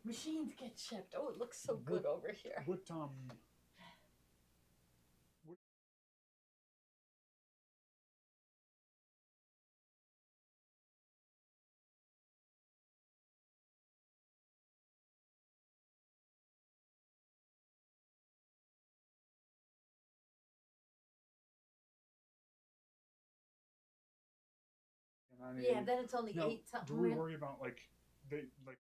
machines get shipped. Oh, it looks so good over here. What Yeah, then it's only now, 8 something. do we worry about like they like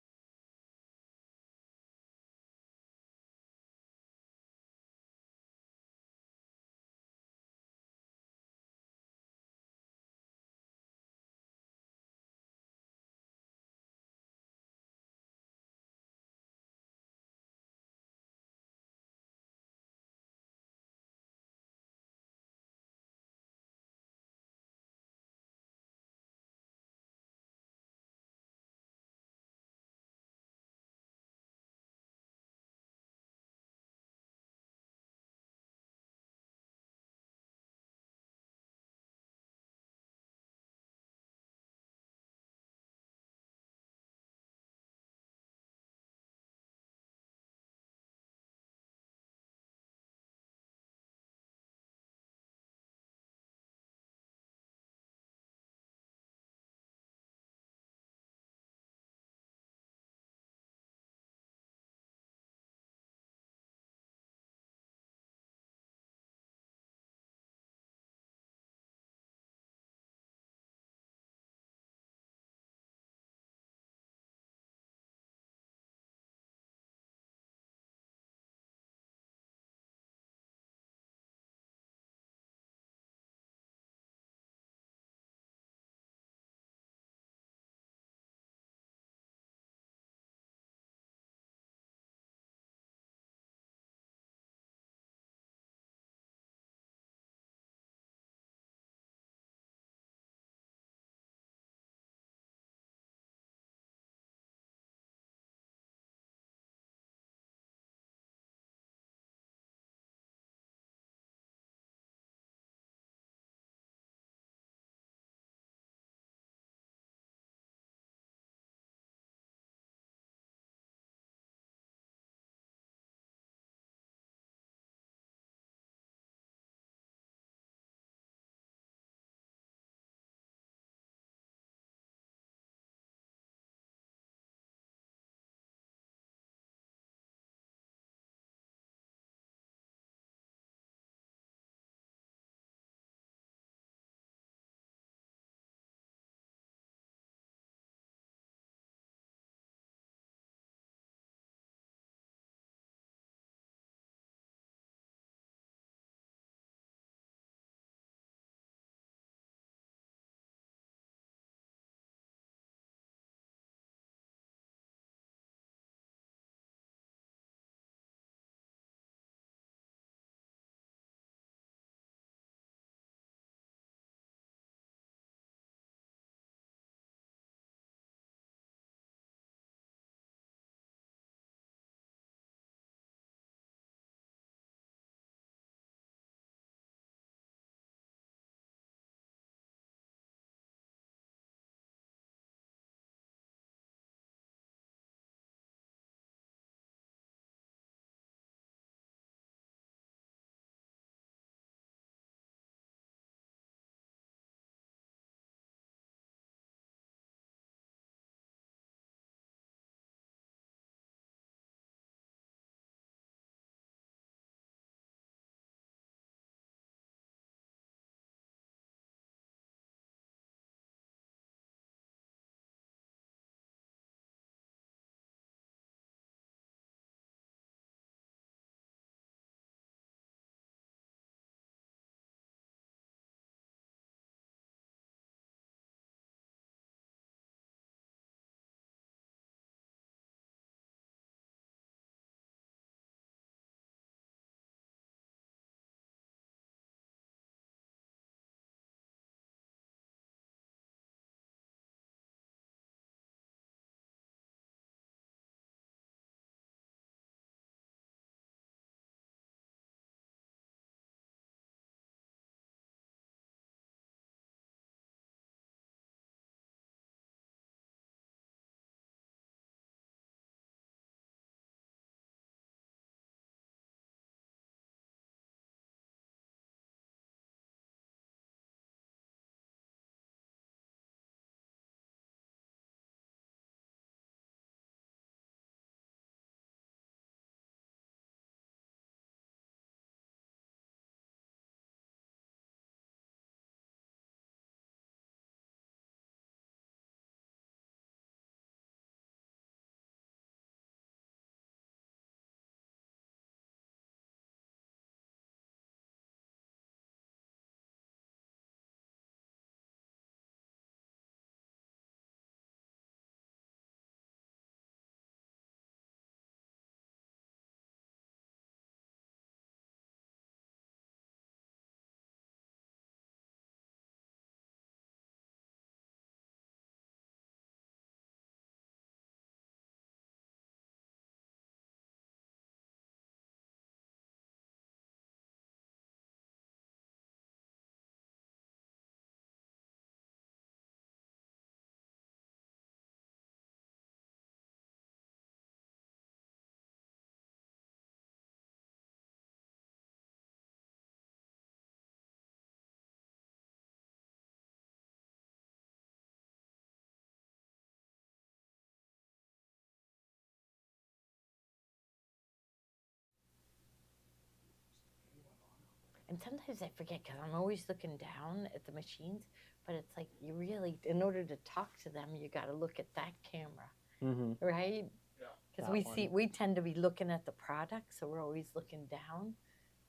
And sometimes I forget because I'm always looking down at the machines. But it's like you really, in order to talk to them, you got to look at that camera, right? Yeah. Because we tend to be looking at the product, so we're always looking down.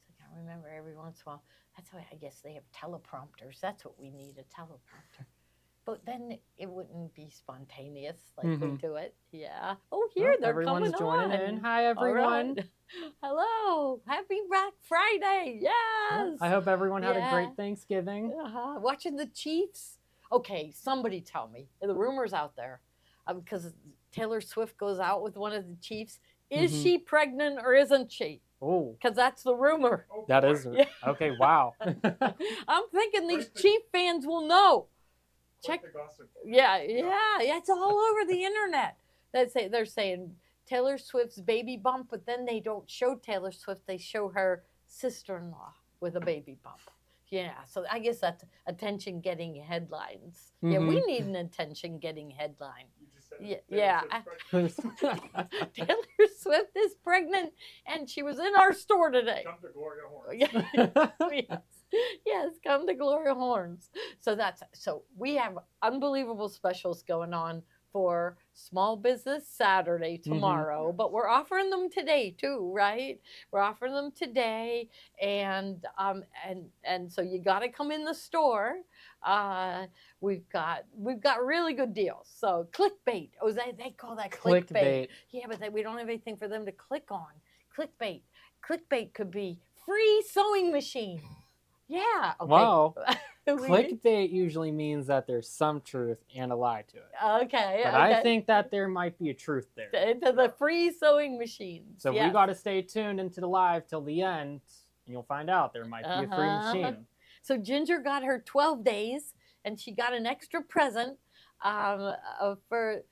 So I can remember every once in a while. That's why I guess they have teleprompters. That's what we need, a teleprompter. But then it wouldn't be spontaneous like we do it. Yeah. Oh, here they're everyone's coming joining on. in. Hi, everyone. Right. Hello. Happy Black Friday. Yes. I hope everyone had a great Thanksgiving. Watching the Chiefs. Okay, somebody tell me. The rumor's out there because Taylor Swift goes out with one of the Chiefs. Is she pregnant or isn't she? Oh, because that's the rumor. Oh, that boy. is okay. Wow. I'm thinking these Chief fans will know. Check the gossip. Yeah, it's all over the internet. They're saying Taylor Swift's baby bump, but then they don't show Taylor Swift. They show her sister-in-law with a baby bump. Yeah, so I guess that's attention-getting headlines. Yeah, we need an attention-getting headline. You just said Taylor Swift is pregnant, and she was in our store today. Come to Gloria Horns. Yes, come to Gloria Horns. So we have unbelievable specials going on for Small Business Saturday tomorrow, but we're offering them today too, right? We're offering them today, and so you got to come in the store. We've got really good deals. So clickbait. Oh, they call that clickbait. Yeah, but we don't have anything for them to click on. Clickbait. Clickbait could be free sewing machine. Yeah. Okay. Wow. Clickbait usually means that there's some truth and a lie to it. Okay. But I think that there might be a truth there. To the free sewing machines. So we got to stay tuned into the live till the end, and you'll find out there might be a free machine. So Ginger got her 12 days, and she got an extra present for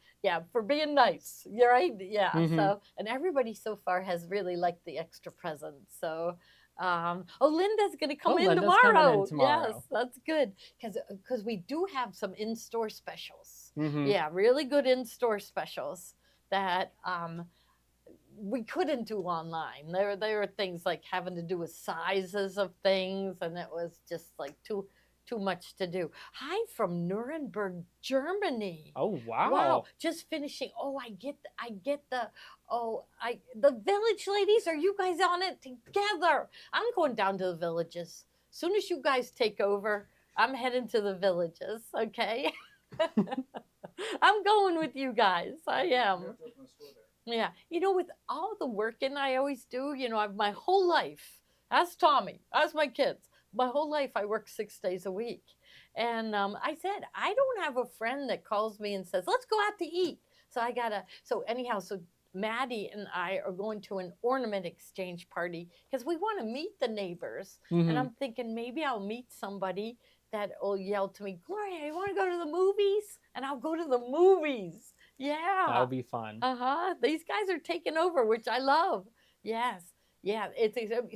being nice. You're right. Yeah. So and everybody so far has really liked the extra present. So. Linda's going to come in tomorrow. Yes, that's good because we do have some in-store specials. Yeah, really good in-store specials that we couldn't do online. There were things like having to do with sizes of things, and it was just like too much to do. Hi from Nuremberg, Germany. Oh wow! Wow, just finishing. Oh, I get the. The village ladies. Are you guys on it together? I'm going down to the villages. As soon as you guys take over, I'm heading to the villages. Okay. I'm going with you guys. I am. Yeah, with all the working I always do, I've my whole life. Ask Tommy. Ask my kids. My whole life, I work 6 days a week. And I said, I don't have a friend that calls me and says, let's go out to eat. So so Maddie and I are going to an ornament exchange party because we want to meet the neighbors. And I'm thinking maybe I'll meet somebody that will yell to me, Gloria, you want to go to the movies? And I'll go to the movies. Yeah. That'll be fun. These guys are taking over, which I love. Yes. Yeah.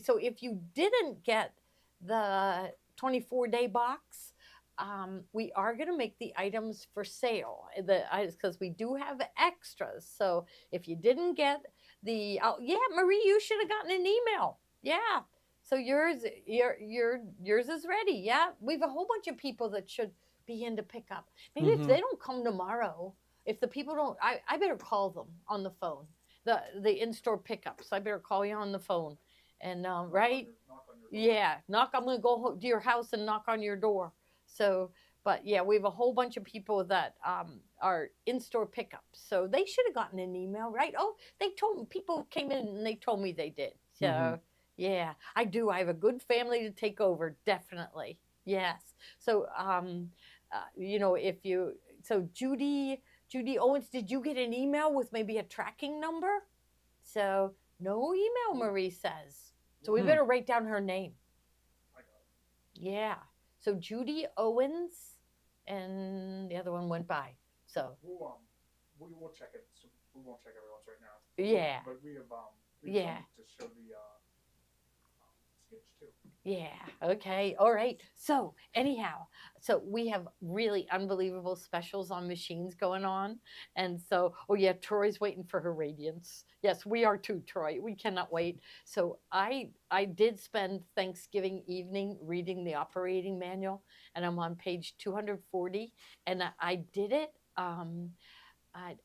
So if you didn't get the 24-day box, we are going to make the items for sale because we do have extras. So if you didn't get Marie, you should have gotten an email. Yeah. So yours is ready. Yeah. We have a whole bunch of people that should be in to pick up. Maybe if they don't come tomorrow, if the people don't, I better call them on the phone, the in-store pickups. I better call you on the phone. And right? I'm going to go to your house and knock on your door. So, but yeah, we have a whole bunch of people that are in-store pickups. So they should have gotten an email, right? Oh, people came in and they told me they did. So yeah, I do. I have a good family to take over. Definitely. Yes. So, Judy Owens, did you get an email with maybe a tracking number? So no email, Marie says. So we better write down her name. I got it. Yeah. So Judy Owens, and the other one went by. So we will check it. So we won't check everyone's right now. Yeah. But we have yeah. to show the Sketch too. Yeah. Okay. All right. So anyhow, so we have really unbelievable specials on machines going on, and so oh yeah, Troy's waiting for her radiance. Yes, we are too, Troy. We cannot wait. So I did spend Thanksgiving evening reading the operating manual, and I'm on page 240, and I did it.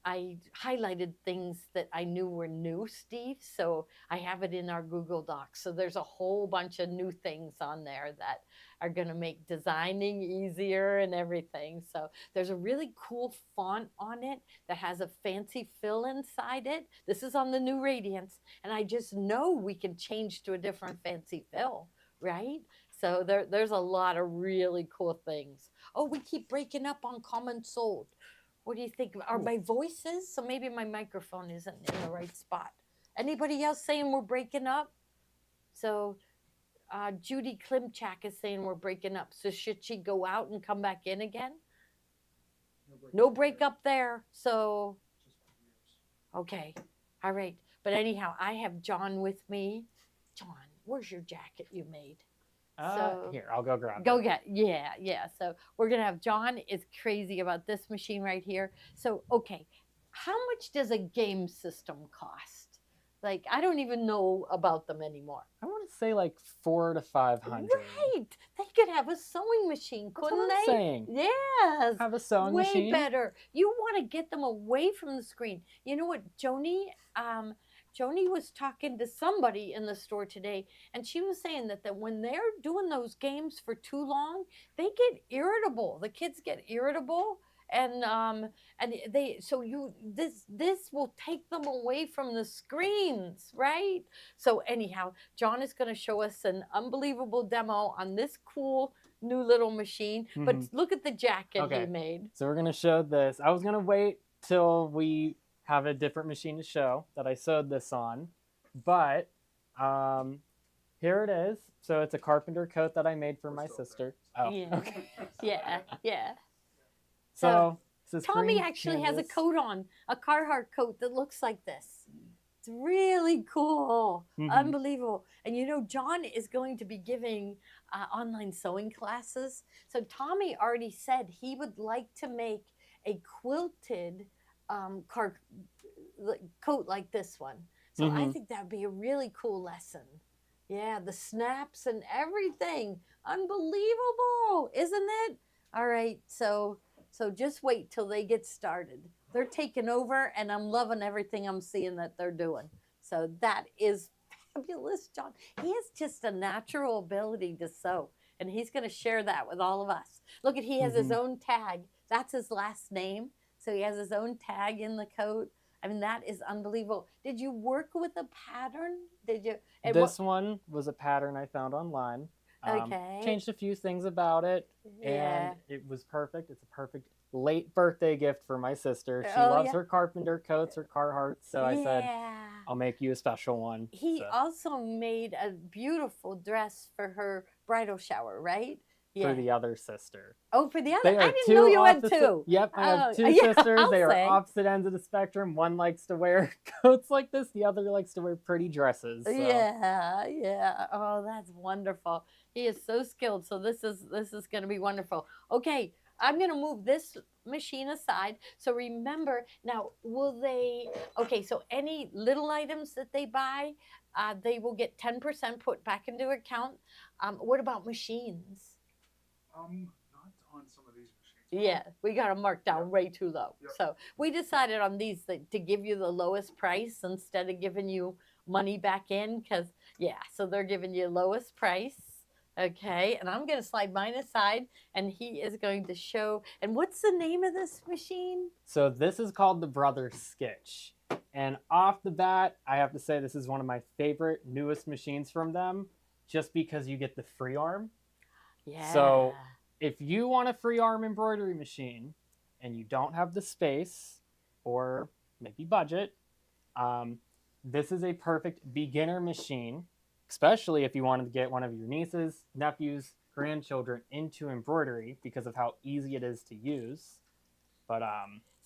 I highlighted things that I knew were new, Steve. So I have it in our Google Docs. So there's a whole bunch of new things on there that are going to make designing easier and everything. So there's a really cool font on it that has a fancy fill inside it. This is on the new Radiance. And I just know we can change to a different fancy fill, right? So there's a lot of really cool things. Oh, we keep breaking up on Common Soul. What do you think? Are my voices? So maybe my microphone isn't in the right spot. Anybody else saying we're breaking up? So Judy Klimchak is saying we're breaking up. So should she go out and come back in again? No break up there. So, okay. All right. But anyhow, I have John with me. John, where's your jacket you made? So Here, I'll go grab go it. get yeah. So we're gonna have John is crazy about this machine right here. So okay, how much does a game system cost? Like I don't even know about them anymore. I want to say like 400 to 500. Right, they could have a sewing machine, That's couldn't what I'm they? saying. Yes. Have a sewing Way machine. better. You want to get them away from the screen. You know what, Joni was talking to somebody in the store today, and she was saying that when they're doing those games for too long, they get irritable. The kids get irritable, and they so you this will take them away from the screens, right? So anyhow, John is going to show us an unbelievable demo on this cool new little machine. But look at the jacket he made. So we're gonna show this. I was gonna wait till we have a different machine to show that I sewed this on, but here it is. So it's a carpenter coat that I made for my sister. Oh, yeah. okay. Yeah. So Tommy actually has a coat on, a Carhartt coat that looks like this. It's really cool, unbelievable. And you know, John is going to be giving online sewing classes. So Tommy already said he would like to make a quilted coat like this one. So I think that'd be a really cool lesson. Yeah, the snaps and everything. Unbelievable, isn't it? All right, so just wait till they get started. They're taking over, and I'm loving everything I'm seeing that they're doing. So that is fabulous, John. He has just a natural ability to sew, and he's going to share that with all of us. Look at, he has his own tag. That's his last name. So he has his own tag in the coat. I mean, that is unbelievable. Did you work with a pattern? Did you? This one was a pattern I found online. Changed a few things about it, and it was perfect. It's a perfect late birthday gift for my sister. She loves her carpenter coats, her Carhartt, so I said, I'll make you a special one. He also made a beautiful dress for her bridal shower, right? For the other sister. Oh, for the other? I didn't know you had two. Yep, I have two sisters. They are opposite ends of the spectrum. One likes to wear coats like this. The other likes to wear pretty dresses. So. Yeah. Oh, that's wonderful. He is so skilled. So this is going to be wonderful. Okay, I'm going to move this machine aside. So remember, now, will they, okay, so any little items that they buy, they will get 10% put back into account. What about machines? Not on some of these machines. Yeah, we got them marked down way too low. Yep. So we decided on these to give you the lowest price instead of giving you money back in, because, so they're giving you lowest price. Okay, and I'm going to slide mine aside, and he is going to show. And what's the name of this machine? So this is called the Brothers Sketch. And off the bat, I have to say this is one of my favorite, newest machines from them, just because you get the free arm. Yeah. So if you want a free arm embroidery machine and you don't have the space or maybe budget, this is a perfect beginner machine, especially if you wanted to get one of your nieces, nephews, grandchildren into embroidery because of how easy it is to use. But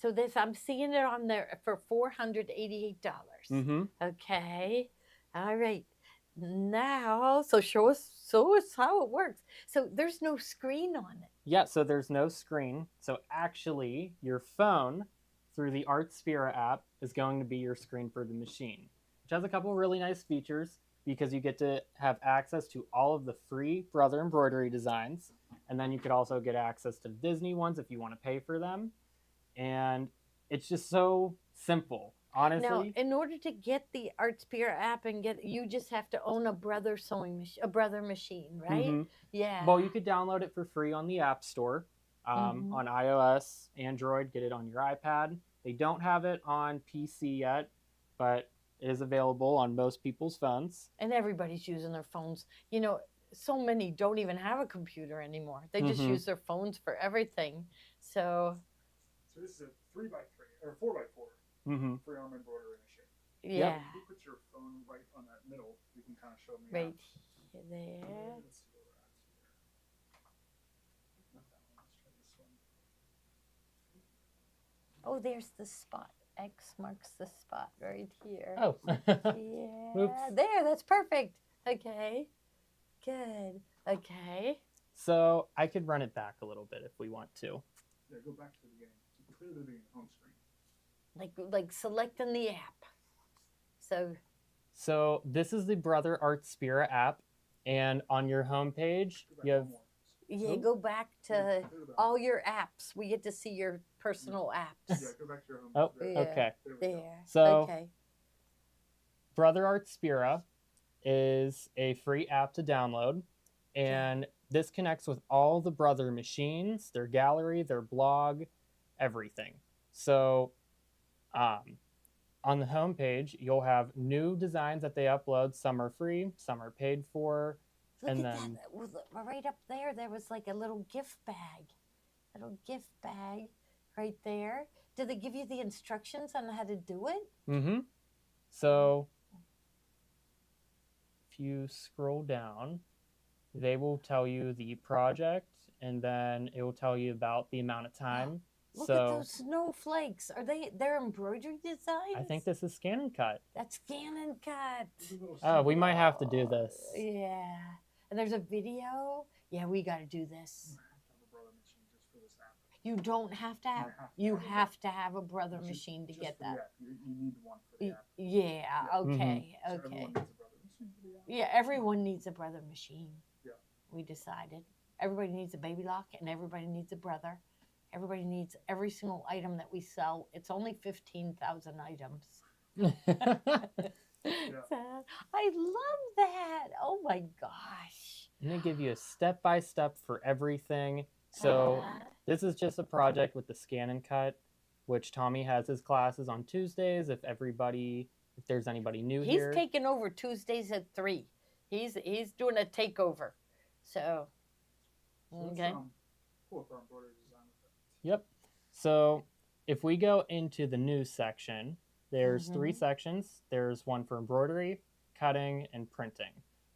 so this, I'm seeing it on there for $488. Okay. All right. now, so show us how it works. So there's no screen on it. Yeah, so there's no screen. So actually, your phone through the Artspira app is going to be your screen for the machine, which has a couple really nice features because you get to have access to all of the free Brother embroidery designs. And then you could also get access to Disney ones if you want to pay for them. And it's just so simple, honestly. Now, in order to get the Artspira app and you just have to own a Brother sewing machine, a Brother machine, right? Mhm. Yeah. Well, you could download it for free on the App Store, on iOS, Android, get it on your iPad. They don't have it on PC yet, but it is available on most people's phones. And everybody's using their phones. You know, so many don't even have a computer anymore. They just Mhm. use their phones for everything. So this is a 3x3 or 4x4 Mm-hmm. free arm embroidery machine. yeah, If you put your phone right on that middle, you can kind of show me. right how. there. Let's see where we're at here. Not that one. Let's try this one. Oh, there's the spot. X marks the spot right here. Oh. Yeah. Oops. There, that's perfect. Okay. Good. Okay. So I could run it back a little bit if we want to. Yeah, go back to the beginning. Clear to the beginning, home screen. Like selecting the app. So this is the Brother Artspira app, and on your homepage you have Go back to all your apps. We get to see your personal apps. Yeah, go back to your home. Oh, Yeah. okay. There. So okay. Brother Artspira is a free app to download, and this connects with all the Brother machines, their gallery, their blog, everything. So on the homepage, you'll have new designs that they upload. Some are free, some are paid for. Look and at then that. Right up there, there was like a little gift bag. Right there. Did they give you the instructions on how to do it? Mm-hmm. So if you scroll down, they will tell you the project, and then it will tell you about the amount of time. Look at those snowflakes. They're embroidery designs? I think this is scan and cut. That's scan and cut. Oh, we might have to do this. Yeah. And there's a video. Yeah, we got to do this. You don't have to have. You have to have a Brother machine to get that. You need one for the app. Yeah. Okay. So Okay. everyone needs a brother machine for the app. Yeah. Everyone needs a Brother machine. Yeah. We decided. Everybody needs a baby lock, and everybody needs a Brother. Everybody needs every single item that we sell. It's only 15,000 items. I love that. Oh my gosh. And they give you a step-by-step for everything. So this is just a project with the scan and cut, which Tommy has his classes on Tuesdays. If there's anybody new here. He's taking over Tuesdays at 3. He's doing a takeover. So okay. Pull up our embroidery design with it. Yep. So if we go into the news section, there's 3 sections. There's one for embroidery, cutting, and printing.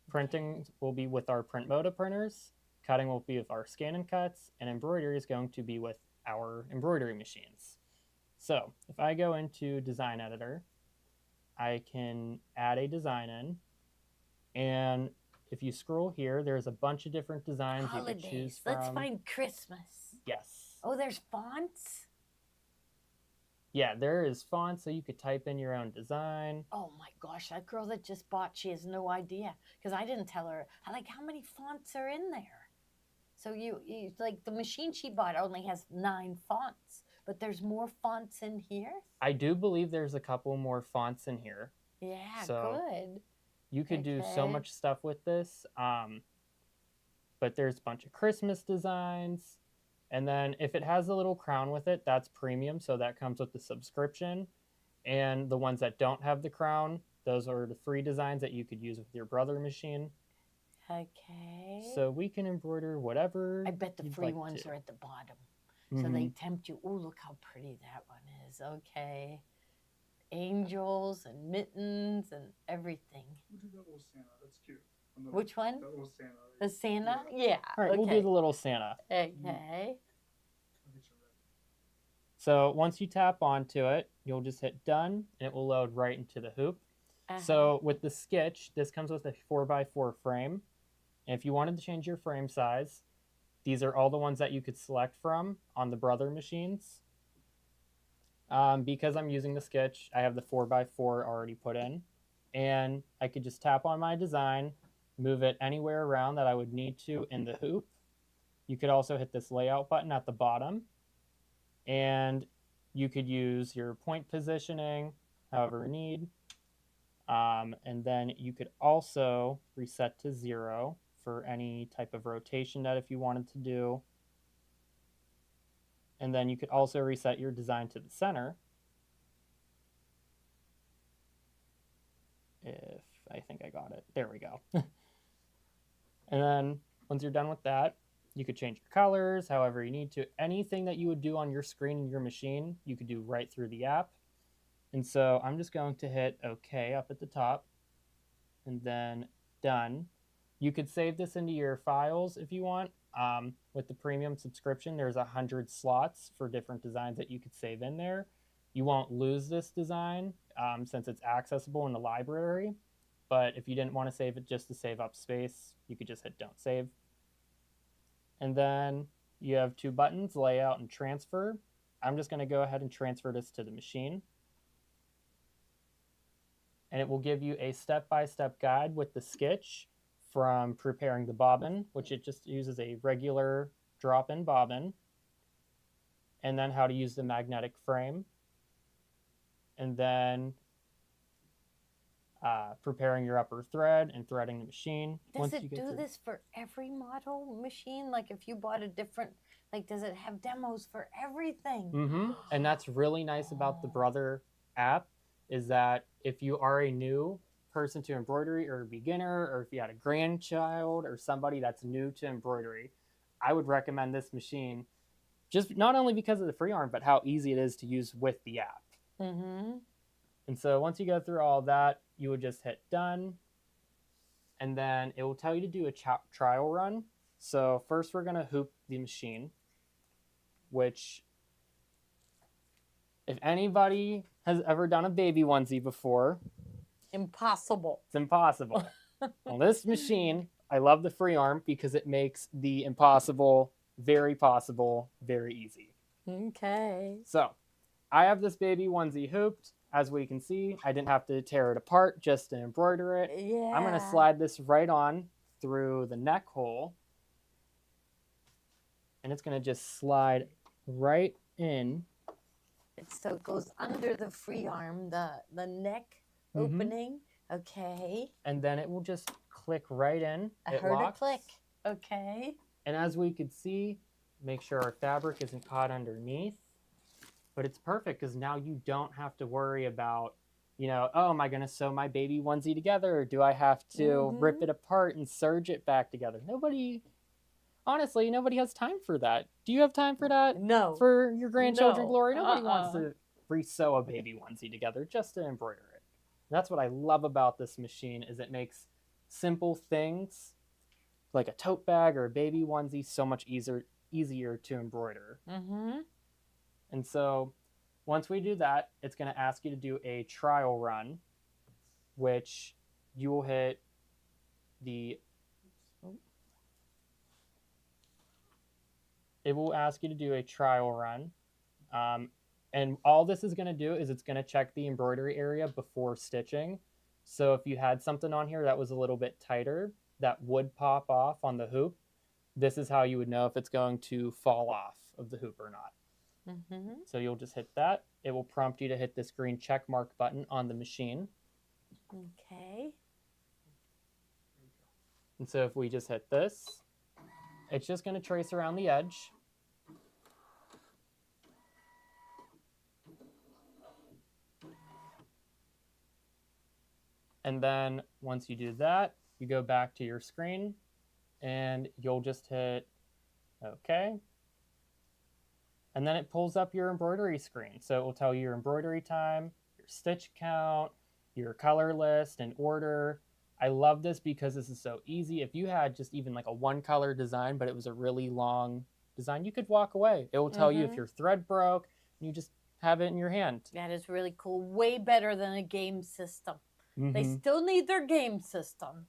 Printing will be with our print moda printers. Cutting will be with our scan and cuts, and embroidery is going to be with our embroidery machines. So if I go into Design Editor, I can add a design in, and if you scroll here, there's a bunch of different designs Holidays. you can choose from. Let's find Christmas. Yes. Oh, there's fonts? Yeah, there is fonts, so you could type in your own design. Oh my gosh, that girl that just bought, she has no idea. Because I didn't tell her, how many fonts are in there? So you like the machine she bought only has 9 fonts, but there's more fonts in here? I do believe there's a couple more fonts in here. Yeah, So good. you could do so Okay. much stuff with this. But there's a bunch of Christmas designs. And then if it has a little crown with it, that's premium. So that comes with the subscription. And the ones that don't have the crown, those are the free designs that you could use with your Brother machine. Okay. So we can embroider whatever. I bet the you'd free like ones to. are at the bottom. So they tempt you. Oh, look how pretty that one is. Okay. Angels and mittens and everything. We'll do that little Santa. That's cute. Which one? That little Santa. The Santa? Yeah. All right, okay. we'll do the little Santa. Okay. I'll get you ready. So once you tap onto it, you'll just hit done, and it will load right into the hoop. So with the Sketch, this comes with a 4x4 frame. And if you wanted to change your frame size, these are all the ones that you could select from on the Brother machines. Because I'm using the Sketch, I have the 4x4 already put in. And I could just tap on my design, move it anywhere around that I would need to in the hoop. You could also hit this layout button at the bottom. And you could use your point positioning however you need. And then you could also reset to 0 for any type of rotation that if you wanted to do. And then you could also reset your design to the center. If I think I got it. There we go. And then once you're done with that, you could change your colors however you need to. Anything that you would do on your screen in your machine, you could do right through the app. And so I'm just going to hit OK up at the top and then done. You could save this into your files if you want. With the premium subscription, there's 100 slots for different designs that you could save in there. You won't lose this design since it's accessible in the library. But if you didn't want to save it just to save up space, you could just hit Don't Save. And then you have 2 buttons, Layout and Transfer. I'm just going to go ahead and transfer this to the machine. And it will give you a step-by-step guide with the Sketch from preparing the bobbin, which it just uses a regular drop-in bobbin, and then how to use the magnetic frame, and then preparing your upper thread and threading the machine. Does it do this for every model machine? Like if you bought a different, like does it have demos for everything? Mm-hmm. And that's really nice about the Brother app, is that if you are a new person to embroidery or a beginner, or if you had a grandchild or somebody that's new to embroidery, I would recommend this machine, just not only because of the free arm, but how easy it is to use with the app. Mm-hmm. And so once you go through all that, you would just hit done, and then it will tell you to do a trial run. So first we're going to hoop the machine, which if anybody has ever done a baby onesie before, Impossible. it's impossible. On this machine, I love the free arm because it makes the impossible very possible, very easy. Okay. So I have this baby onesie hooped. As we can see, I didn't have to tear it apart just to embroider it. Yeah. I'm going to slide this right on through the neck hole. And it's going to just slide right in. So it goes under the free arm, the neck opening. Okay. And then it will just click right in. I heard it click. Okay. And as we could see, make sure our fabric isn't caught underneath. But it's perfect because now you don't have to worry about, you know, oh, am I going to sew my baby onesie together? Or do I have to rip it apart and serge it back together? Honestly, nobody has time for that. Do you have time for that? No. For your grandchildren, No. Gloria? Nobody wants to re-sew a baby onesie together just to embroider it. And that's what I love about this machine, is it makes simple things like a tote bag or a baby onesie so much easier to embroider. And so once we do that, it's going to ask you to do a trial run, which you will hit it will ask you to do a trial run. And all this is going to do is it's going to check the embroidery area before stitching. So if you had something on here that was a little bit tighter that would pop off on the hoop, this is how you would know if it's going to fall off of the hoop or not. So you'll just hit that. It will prompt you to hit this green check mark button on the machine. Okay. And so if we just hit this, it's just going to trace around the edge. And then once you do that, you go back to your screen and you'll just hit OK. And then it pulls up your embroidery screen. So it will tell you your embroidery time, your stitch count, your color list and order. I love this because this is so easy. If you had just even like a one color design, but it was a really long design, you could walk away. It will tell you if your thread broke, and you just have it in your hand. That is really cool. Way better than a game system. They Mhm. still need their game system,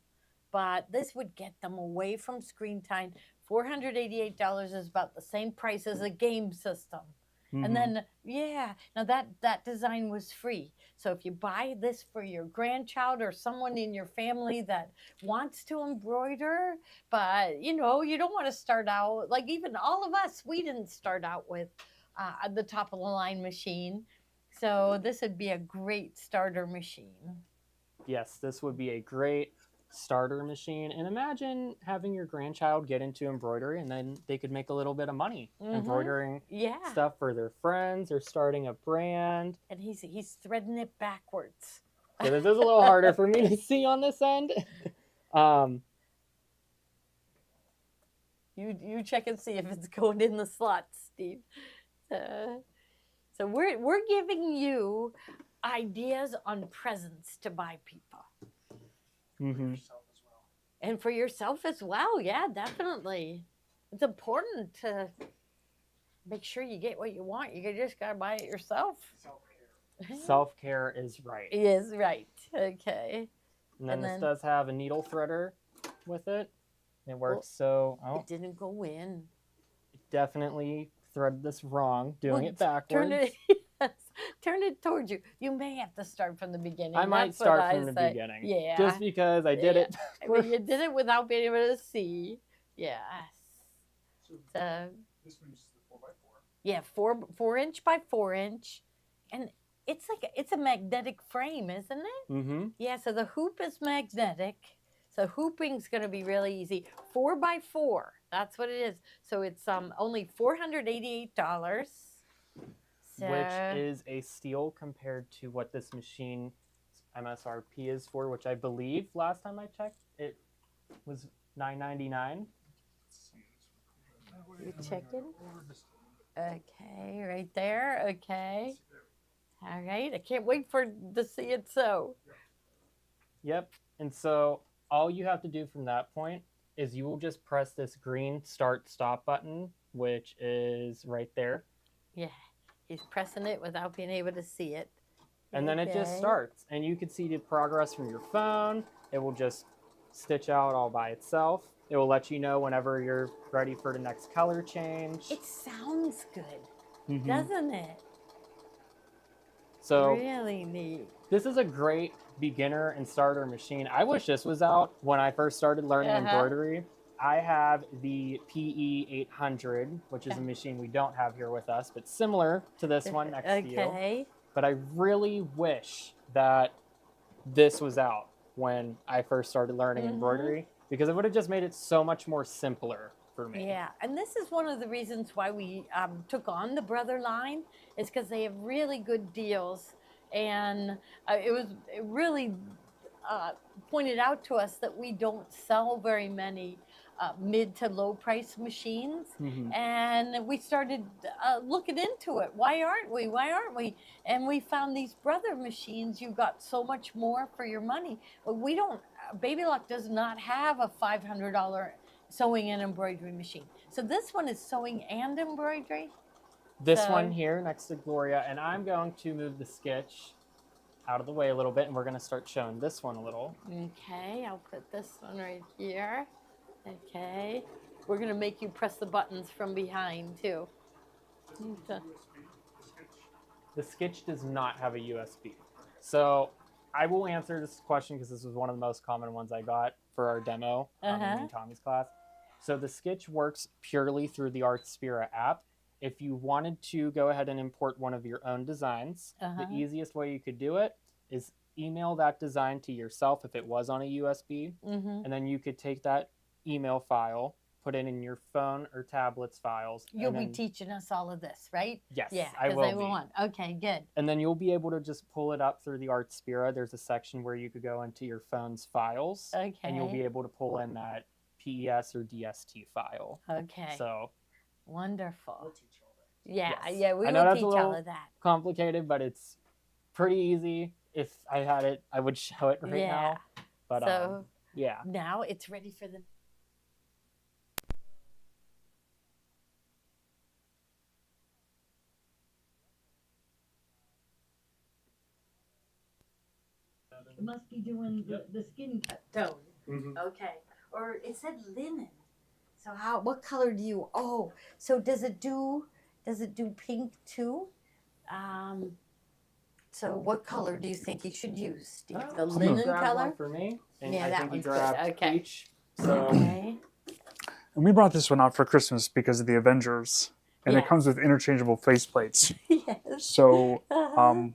but this would get them away from screen time. $488 is about the same price as a game system. And Mhm. then, yeah, now that design was free. So if you buy this for your grandchild or someone in your family that wants to embroider, but you don't want to start out like even all of us, we didn't start out with the top of the line machine. So this would be a great starter machine. Yes, this would be a great starter machine. And imagine having your grandchild get into embroidery and then they could make a little bit of money embroidering Yeah. stuff for their friends or starting a brand. And he's threading it backwards. Yeah, this is a little harder for me to see on this end. You check and see if it's going in the slots, Steve. So we're giving you ideas on presents to buy people. Mhm. Yourself as well. And for yourself as well. Yeah, definitely. It's important to make sure you get what you want. You just got to buy it yourself. Self-care. Self-care is right. Yes, right. Okay. And then And this then- does have a needle threader with it. It works It didn't go in. definitely threaded this wrong, doing Well, it backwards. Turn it, yes, turn it towards you. You may have to start from the beginning. I might That's start what from I the say. beginning. Yeah. Just because I did it. I mean, you did it without being able to see. Yes. So So this one's the 4x4. yeah, 4 inch by 4 inch, and it's a magnetic frame, isn't it? Mm-hmm. Yeah. So the hoop is magnetic. So hooping's going to be really easy. 4x4. That's what it is. So it's only $488. So, Which is a steal compared to what this machine's MSRP is for, which I believe last time I checked it was $9.99. You checking? Okay, right there. Okay. All right. I can't wait to see it so. Yep. And so all you have to do from that point is you will just press this green start stop button, which is right there. Yeah. He's pressing it without being able to see it. And then it just Okay. starts. And you can see the progress from your phone. It will just stitch out all by itself. It will let you know whenever you're ready for the next color change. It sounds good, Mhm. doesn't it? So Really neat. this is a great beginner and starter machine. I wish this was out when I first started learning embroidery. I have the PE 800, which is a machine we don't have here with us, but similar to this one next to you. Okay. But I really wish that this was out when I first started learning embroidery, because it would have just made it so much more simpler for me. Yeah, and this is one of the reasons why we took on the Brother line, is because they have really good deals, and it really pointed out to us that we don't sell very many mid to low price machines, and we started looking into it. Why aren't we? And we found these Brother machines. You got so much more for your money. But we don't. Baby Lock does not have a $500 sewing and embroidery machine. So this one is sewing and embroidery. This So- one here next to Gloria, and I'm going to move the sketch out of the way a little bit, and we're going to start showing this one a little. Okay, I'll put this one right here. Okay, we're gonna make you press the buttons from behind too. Okay. The sketch does not have a USB. So I will answer this question because this was one of the most common ones I got for our demo in me and Tommy's class. So the sketch works purely through the Artspira app. If you wanted to go ahead and import one of your own designs, the easiest way you could do it is email that design to yourself if it was on a USB, and then you could take that email file, put it in your phone or tablet's files. You'll and be then, teaching us all of this, right? Yes, Yeah, I because will be. want. Okay, good. And then you'll be able to just pull it up through the Artspira. There's a section where you could go into your phone's files, Okay. and you'll be able to pull in that PES or DST file. Okay. So Wonderful. We'll teach you all that. Yeah, Yes. yeah, we I know will that's teach a all little of that. complicated, but it's pretty easy. If I had it, I would show it right now. But so yeah. now it's ready for the. It must be doing the skin tone. Mm-hmm. Okay. Or it said linen. So what color do you, so does it do pink too? So what color do you think you should use, Steve? The linen grab color? one for me. And Yeah, I that think you one's good. grabbed Okay. peach. So Okay. And we brought this one out for Christmas because of the Avengers, and it Yes. comes with interchangeable faceplates, Yes. so Uh-huh.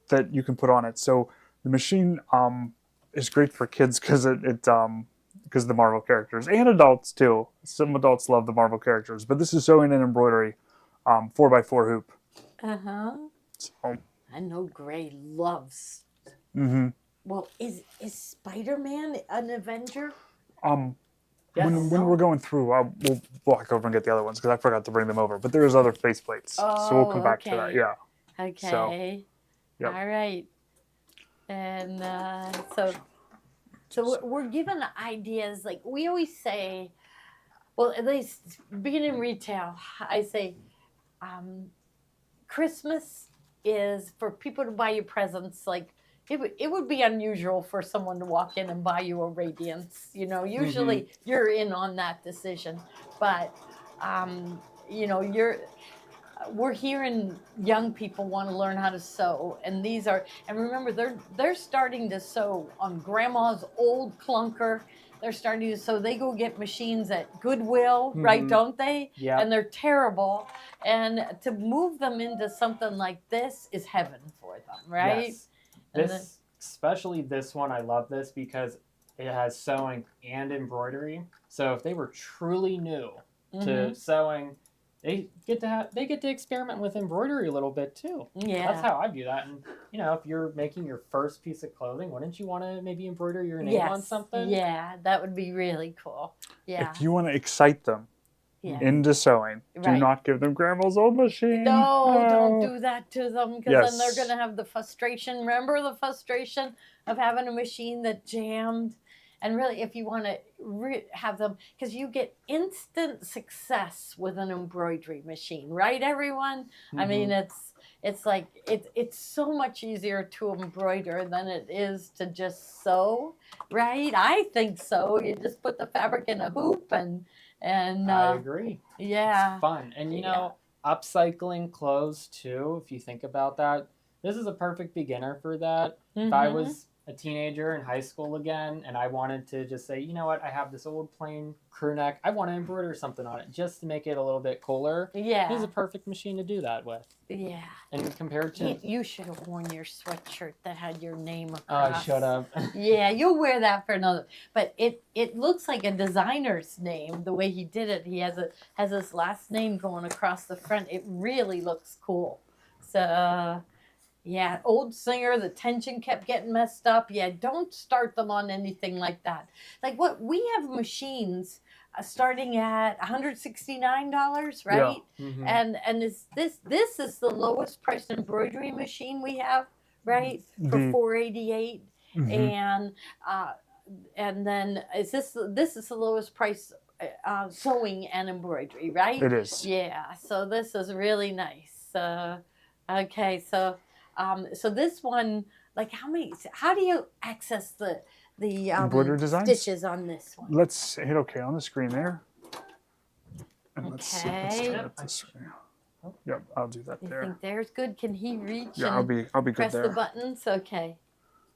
that you can put on it. So the machine is great for kids because because of the Marvel characters and adults too. Some adults love the Marvel characters, but this is sewing and embroidery, 4x4 hoop. Uh-huh. So, I know Gray loves. mm-hmm. Well, is Spider-Man an Avenger? yes. When we're going through, we'll walk over and get the other ones because I forgot to bring them over. But there's other faceplates, so we'll come back to that. Okay. Yeah. Okay. Yep. All right. And so we're given ideas. Like we always say, well, at least being in retail, I say, Christmas is for people to buy you presents. Like it would be unusual for someone to walk in and buy you a Radiance. You know, usually you're in on that decision, but you know, we're hearing young people want to learn how to sew, and remember they're starting to sew on grandma's old clunker. They're starting to sew. They go get machines at Goodwill, right? Don't they? Yeah. And they're terrible. And to move them into something like this is heaven for them, right? Yes. This, especially this one, I love this because it has sewing and embroidery. So if they were truly new to sewing, they get to experiment with embroidery a little bit too. Yeah. That's how I view that. And you know, if you're making your first piece of clothing, wouldn't you want to maybe embroider your name on something? Yeah, that would be really cool. Yeah. If you want to excite them into sewing, do not give them grandma's old machine. No, don't do that to them because then they're Yes. going to have the frustration. Remember the frustration of having a machine that jammed? And really, if you want to have them, because you get instant success with an embroidery machine, right, everyone? I mean, it's like it's so much easier to embroider than it is to just sew, right? I think so. You just put the fabric in a hoop and I agree. Yeah, it's fun. And you know, upcycling clothes too, if you think about that, this is a perfect beginner for that. If I was a teenager in high school again and I wanted to just say, you know what, I have this old plain crew neck, I want to embroider something on it just to make it a little bit cooler. Yeah, this is a perfect machine to do that with. Yeah. And compared to you should have worn your sweatshirt that had your name across. Oh, I should have. Yeah, you'll wear that for another. But it looks like a designer's name the way he did it. He has his last name going across the front. It really looks cool. So yeah, old singer, the tension kept getting messed up. Yeah, don't start them on anything like that. Like what we have machines starting at $169, right? Yeah. And this is the lowest priced embroidery machine we have, right? For $488, and then this is the lowest price sewing and embroidery, right? It is. Yeah, so this is really nice. Okay, so this one, like how do you access the embroidery designs? stitches on this one? Let's hit OK on the screen there. And let's see. Let's Okay. do it this way. Yep, I'll do that You there. think there's good? Can he reach? Yeah, and I'll be good press there. the buttons. Okay.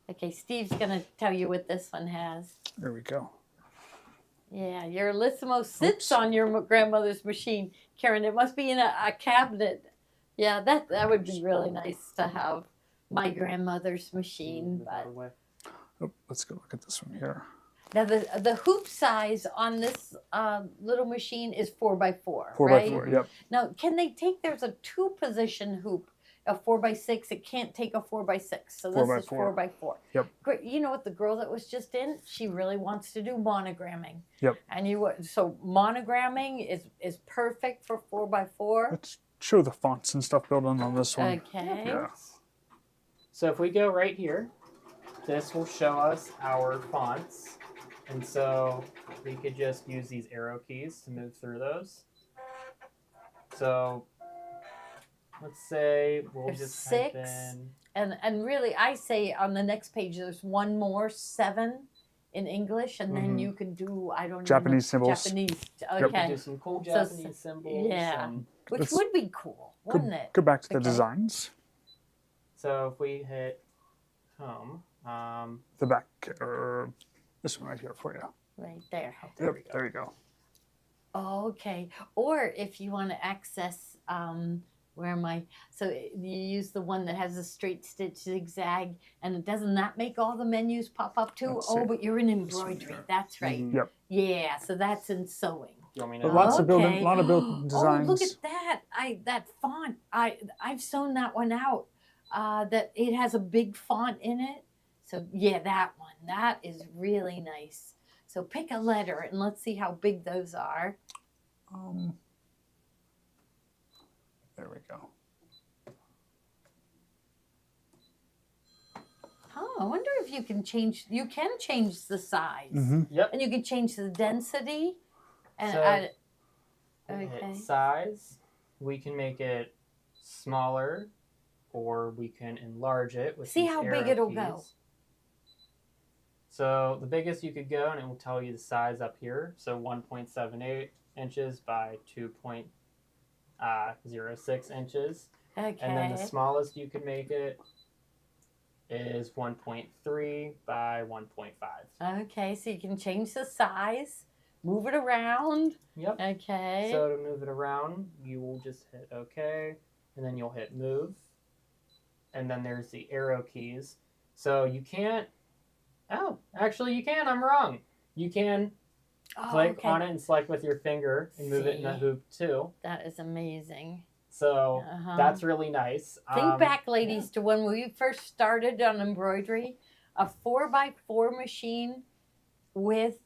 Okay, Steve's gonna tell you what this one has. There we go. Yeah, your Lissimo sits on your grandmother's machine, Karen. It must be in a cabinet. Yeah, that would be really nice to have my grandmother's machine. But Oh, let's go look at this one here. now the hoop size on this little machine is 4x4. 4x4, yep. Now, can they take? There's a 2-position hoop, a 4x6. It can't take a 4x6. So this is 4x4. Yep. Great. You know what? The girl that was just in, she really wants to do monogramming. Yep. And so monogramming is perfect for 4x4. Let's show the fonts and stuff built on this one. Okay. Yeah. So if we go right here, this will show us our fonts. And so we could just use these arrow keys to move through those. So let's say we'll There's just type 6. in. And really, I say on the next page, there's one more 7 in English, and then you can do, I don't know. Japanese symbols. Japanese. We Okay. can do some cool Japanese symbols. Yeah. And Which Let's would be cool, wouldn't it? Go back to the Okay. designs. so if we hit home, The back, or this one right here for you. Right there. there we go. There you go. Okay. Or if you want to access, where am I? So you use the one that has a straight stitch zigzag, and doesn't that make all the menus pop up too? Let's Oh, see. but you're in one embroidery. here. That's right. Mhm. Yep. Yeah. So that's in sewing. You want me But to? lots of building, Okay. a lot of built Oh, designs. look at that! That font. I've sewn that one out. That it has a big font in it. So yeah, that one. That is really nice. So pick a letter and let's see how big those are. There we go. Oh, I wonder if you can change. You can change the size, Yep. and you can change the density. And So- I, We'll okay. hit size. We can make it smaller, or we can enlarge it with See these how big arrow it'll keys. go. So the biggest you could go, and it will tell you the size up here. So 1.78 inches by 2.06 inches. Okay. And then the smallest you could make it is 1.3 by 1.5. Okay, so you can change the size, move it around. Yep. Okay. So to move it around, you will just hit OK, and then you'll hit move. And then there's the arrow keys. So you can't, oh, actually you can, I'm wrong. You can click on it and select with your finger and move it in the See? hoop too. That is amazing. So Uh-huh. that's really nice. Think back, ladies, to when we first started on embroidery. A 4x4 machine with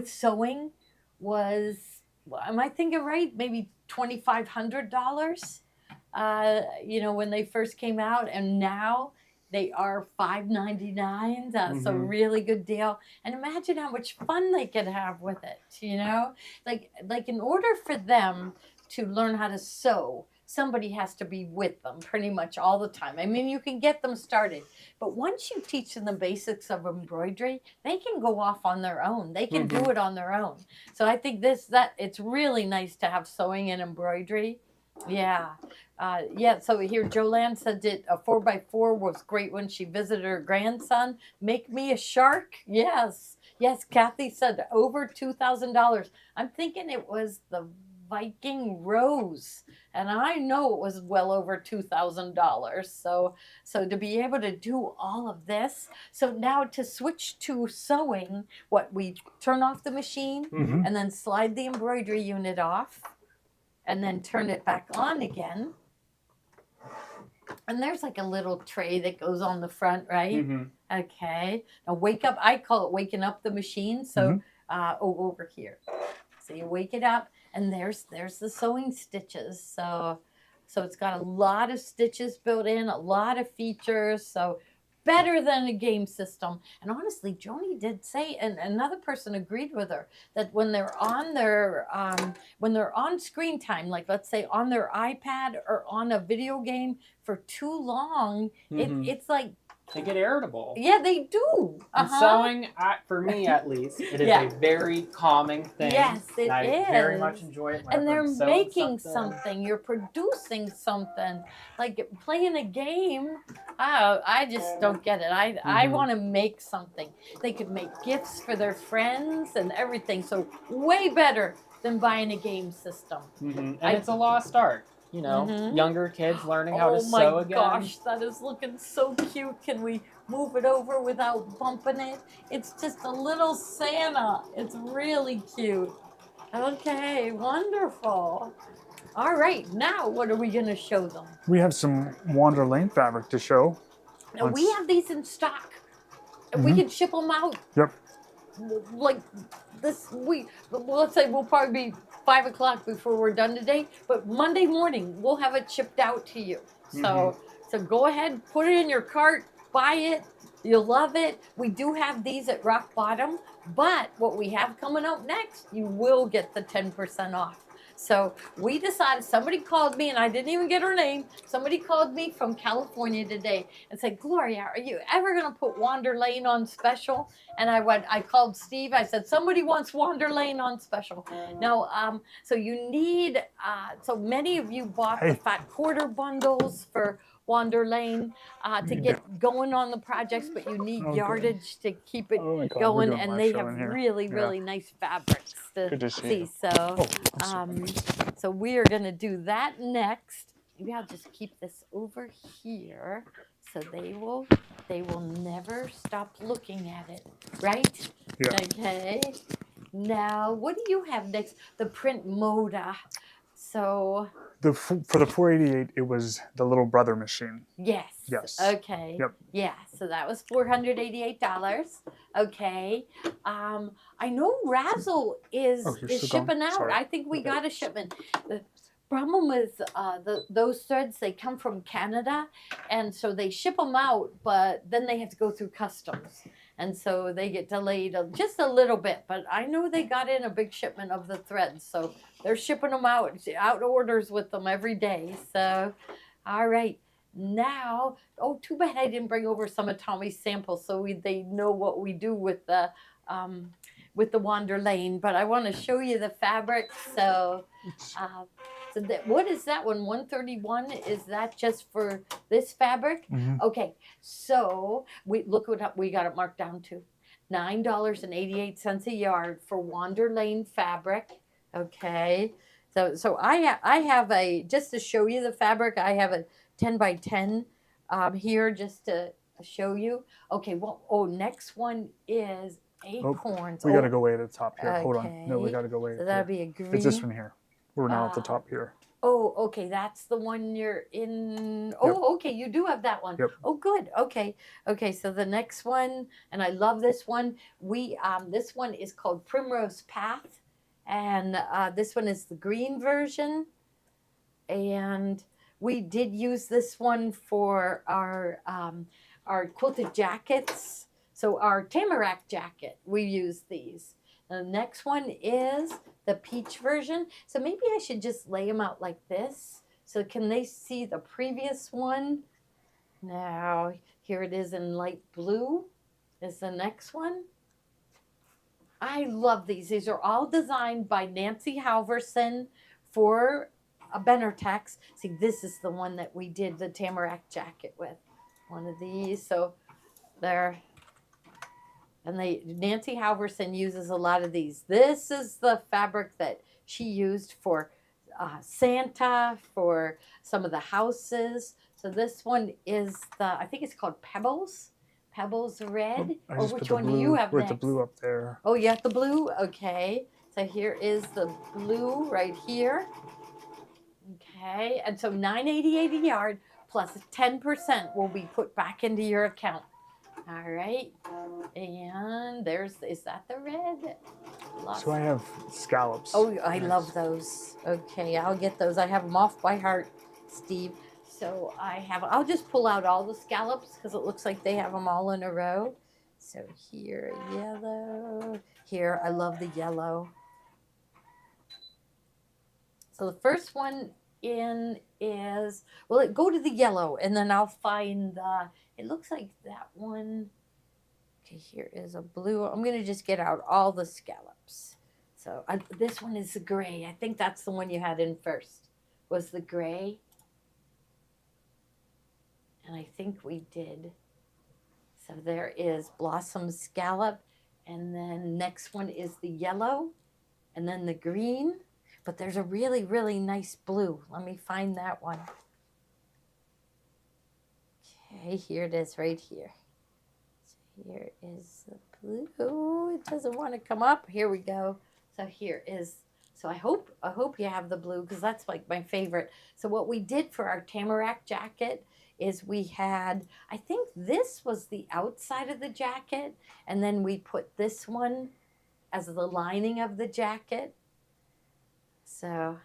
sewing was, am I thinking right? Maybe $2,500. When they first came out, and now they are $5.99. So Mhm. really good deal. And imagine how much fun they could have with it. Like in order for them to learn how to sew, somebody has to be with them pretty much all the time. I mean, you can get them started, but once you teach them the basics of embroidery, they can go off on their own. They can do it on their own. So I think it's really nice to have sewing and embroidery. Yeah. So here Joanne said that a 4x4 was great when she visited her grandson. Make me a shark? Yes. Kathy said over $2,000. I'm thinking it was the Viking Rose, and I know it was well over $2,000. So to be able to do all of this, so now to switch to sewing, we turn off the machine Mhm. and then slide the embroidery unit off, and then turn it back on again. And there's like a little tray that goes on the front, right? Mhm. Okay. Now I call it waking up the machine. So over here. So you wake it up, and there's the sewing stitches. So it's got a lot of stitches built in, a lot of features. So better than a game system. And honestly, Joni did say, and another person agreed with her, that when they're on screen time, like let's say on their iPad or on a video game for too long, Mhm. it's like, They get irritable. yeah, they do. And sewing, for me at least, it is a very calming thing. Yes, it I very is. much enjoy it. And they're whenever I'm sewing making something. You're producing something. Like playing a game, I just don't get it. I want to make something. They could make gifts for their friends and everything. So way better than buying a game system. And it's a lost art. Younger kids learning how to sew again. Oh my gosh, that is looking so cute. Can we move it over without bumping it? It's just a little Santa. It's really cute. Okay, wonderful. All right, now what are we going to show them? We have some Wander Lane fabric to show. Now, we have these in stock. We can ship them out. Yep. Like this week. Let's say we'll probably be 5 o'clock before we're done today. But Monday morning, we'll have it shipped out to you. So go ahead, put it in your cart, buy it. You'll love it. We do have these at rock bottom. But what we have coming up next, you will get the 10% off. So we decided, somebody called me, and I didn't even get her name. Somebody called me from California today and said, Gloria, are you ever going to put Wander Lane on special? And I called Steve. I said, somebody wants Wander Lane on special. Now, so you need, so many of you bought the fat quarter bundles for Wander Lane to get going on the projects, but you need yardage to keep it going, and they have really nice fabrics to see. So, so we are going to do that next. Maybe I'll just keep this over here, so they will never stop looking at it, right? Yeah. Okay. Now, what do you have next? The print Moda. So for the 488, it was the little brother machine. yes. Yes. Okay. Yep. Yeah. So that was $488. Okay. I know Razzle is shipping out. Sorry. I think we got a shipment. The problem with those threads, they come from Canada, and so they ship them out, but then they have to go through customs. And so they get delayed just a little bit, but I know they got in a big shipment of the threads. So they're shipping them out orders with them every day. So, all right. Now, oh, too bad I didn't bring over some of Tommy's samples so they know what we do with the Wander Lane. But I want to show you the fabric. So, what is that one? 131? Is that just for this fabric? Mm-hmm. Okay, so look what we got it marked down to. $9.88 a yard for Wander Lane fabric. Okay, so I have a, just to show you the fabric, I have a 10 by 10 here just to show you. Okay, well, next one is acorns. We got to go way to the top here. Okay. Hold on. No, we got to go way. So that'll be a green. It's this one here. We're now at the top here. Oh, okay, that's the one you're in. Oh, Yep. okay, you do have that one. Yep. Oh, good. Okay, so the next one, and I love this one. This one is called Primrose Path, and this one is the green version, and we did use this one for our quilted jackets. So our tamarack jacket, we use these. The next one is the peach version. So maybe I should just lay them out like this. So can they see the previous one? Now, here it is in light blue is the next one. I love these. These are all designed by Nancy Halverson for Benertex. See, this is the one that we did the tamarack jacket with. One of these. So there. And Nancy Halverson uses a lot of these. This is the fabric that she used for Santa, for some of the houses. So this one is I think it's called Pebbles. Pebbles Red. Or which one do you have next? The blue up there. Oh, you have the blue? Okay. So here is the blue right here. Okay. And so $9.88 a yard plus 10% will be put back into your account. All right, and is that the red? So I have scallops. Oh, I love those. Okay, I'll get those. I have them off by heart, Steve. So I'll just pull out all the scallops because it looks like they have them all in a row. So here, yellow. Here, I love the yellow. So the first one in is, go to the yellow, and then I'll find it looks like that one. Okay, here is a blue. I'm going to just get out all the scallops. So this one is the gray. I think that's the one you had in first, was the gray. And I think we did. So there is Blossom Scallop. And then next one is the yellow. And then the green. But there's a really, really nice blue. Let me find that one. Okay, here it is right here. So here is the blue. Oh, it doesn't want to come up. Here we go. So here is, so I hope you have the blue because that's like my favorite. So what we did for our tamarack jacket is we had, I think this was the outside of the jacket, and then we put this one as the lining of the jacket. So,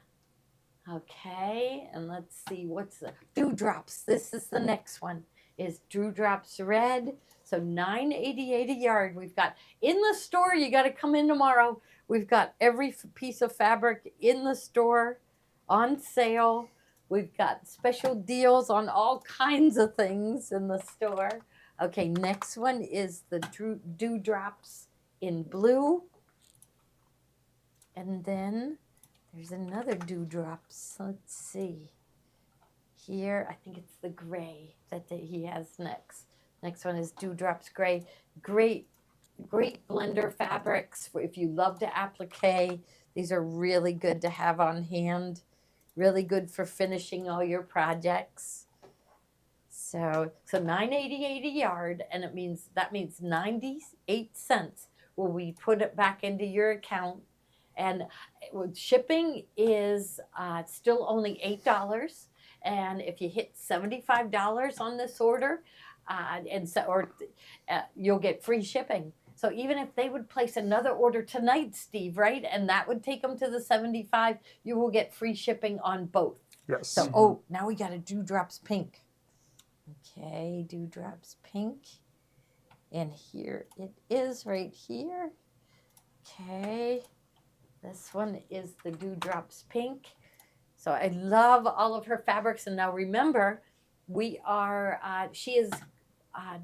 okay, and let's see, what's the Dewdrops? This is the next one, is Dewdrops Red. So $9.88 a yard. We've got in the store. You got to come in tomorrow. We've got every piece of fabric in the store on sale. We've got special deals on all kinds of things in the store. Okay, next one is the dewdrops in blue. And then there's another dewdrops. Let's see. Here, I think it's the gray that he has next. Next one is dewdrops gray. Great blender fabrics for if you love to applique. These are really good to have on hand. Really good for finishing all your projects. So $9.88 a yard, and that means 98 cents will we put it back into your account. And shipping is still only $8. And if you hit $75 on this order, you'll get free shipping. So even if they would place another order tonight, Steve, right, and that would take them to the 75, you will get free shipping on both. Yes. So, now we got a dewdrops pink. Okay, dewdrops pink. And here it is right here. Okay. This one is the dewdrops pink. So I love all of her fabrics. And now remember, she is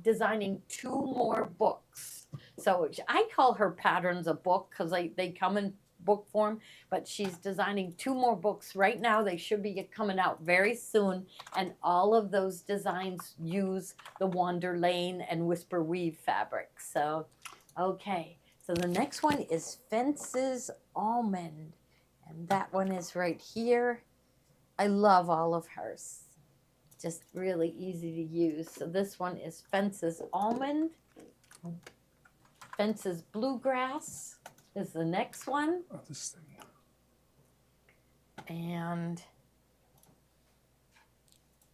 designing 2 more books. So I call her patterns a book because they come in book form, but she's designing 2 more books right now. They should be coming out very soon. And all of those designs use the Wander Lane and Whisper Weave fabrics. So, okay. So the next one is Fences Almond. And that one is right here. I love all of hers. Just really easy to use. So this one is Fences Almond. Fences Bluegrass is the next one. Oh, this thing. And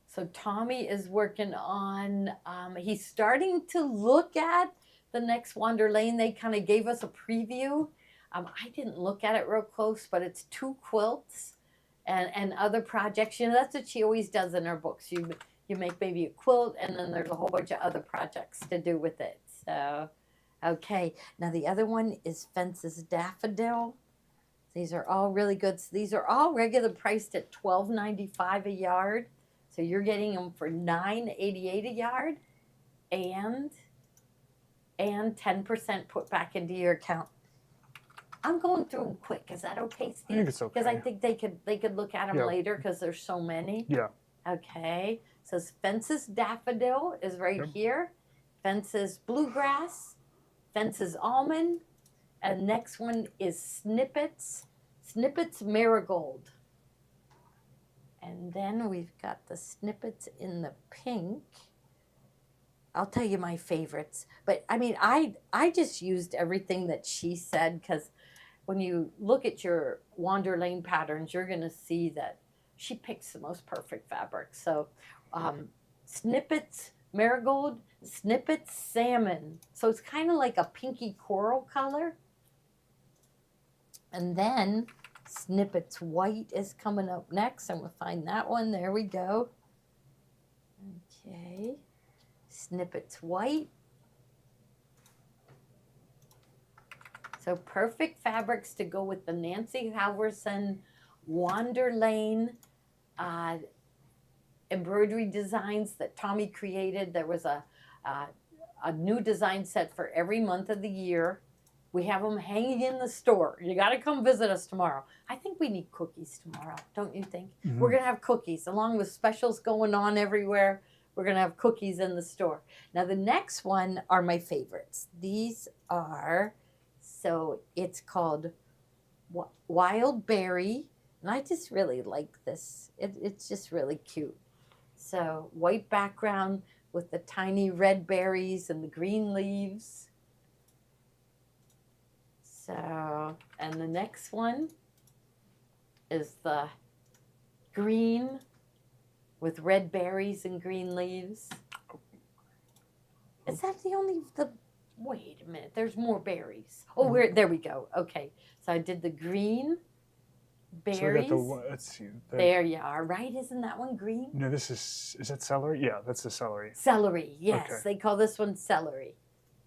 so Tommy is working on, he's starting to look at the next Wander Lane. They kind of gave us a preview. I didn't look at it real close, but it's 2 quilts and other projects. You know, that's what she always does in her books. You make maybe a quilt, and then there's a whole bunch of other projects to do with it. So, okay. Now the other one is Fences Daffodil. These are all really good. So these are all regular priced at $12.95 a yard. So you're getting them for $9.88 a yard, and 10% put back into your account. I'm going through them quick. Is that okay, Steve? I think it's okay. Because I think they could look at them later because there's so many. Yeah. Okay. So Fences Daffodil is right here. Fences Bluegrass. Fences Almond. And next one is Snippets. Snippets Marigold. And then we've got the Snippets in the pink. I'll tell you my favorites. But I mean, I just used everything that she said, because when you look at your Wander Lane patterns, you're going to see that she picks the most perfect fabric. So Snippets Marigold, Snippets Salmon. So it's kind of like a pinky coral color. And then Snippets White is coming up next. I'm going to find that one. There we go. Okay. Snippets White. So perfect fabrics to go with the Nancy Halverson Wander Lane embroidery designs that Tommy created. There was a new design set for every month of the year. We have them hanging in the store. You got to come visit us tomorrow. I think we need cookies tomorrow, don't you think? Mm-hmm. We're going to have cookies along with specials going on everywhere. We're going to have cookies in the store. Now, the next one are my favorites. These are, so it's called Wild Berry. And I just really like this. It's just really cute. So white background with the tiny red berries and the green leaves. So, and the next one is the green with red berries and green leaves. Is that wait a minute, there's more berries. Oh, there we go. Okay, so I did the green berries. So let's see. There you are, right? Isn't that one green? No, is that celery? Yeah, that's the celery. Celery, yes. Okay. They call this one celery.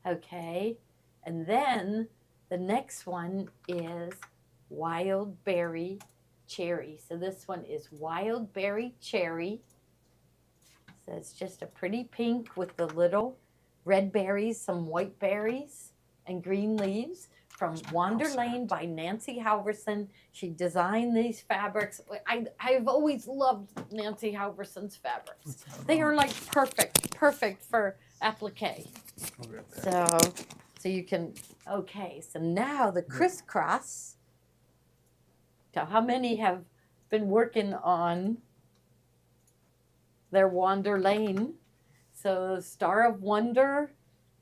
Okay, and then The next one is Wild Berry Cherry. So this one is Wild Berry Cherry. So it's just a pretty pink with the little red berries, some white berries, and green leaves. From Wander Lane by Nancy Halverson. She designed these fabrics. I've always loved Nancy Halverson's fabrics. They are like perfect for applique. So you can, okay, so now the crisscross. So how many have been working on their Wander Lane? So Star of Wonder,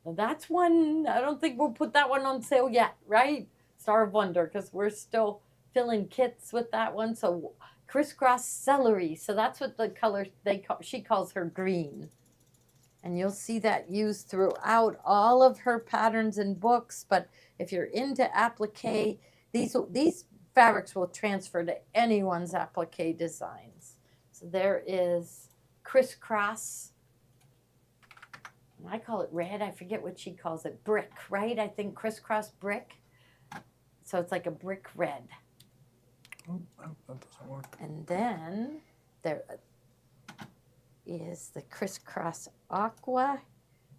that's one, I don't think we'll put that one on sale yet, right? Star of Wonder, because we're still filling kits with that one. So crisscross celery, so that's what the color she calls her green. And you'll see that used throughout all of her patterns and books. But if you're into applique, these fabrics will transfer to anyone's applique designs. So there is crisscross. I call it red. I forget what she calls it. Brick, right? I think crisscross brick. So it's like a brick red. Oh, that doesn't work. And then there is the crisscross aqua.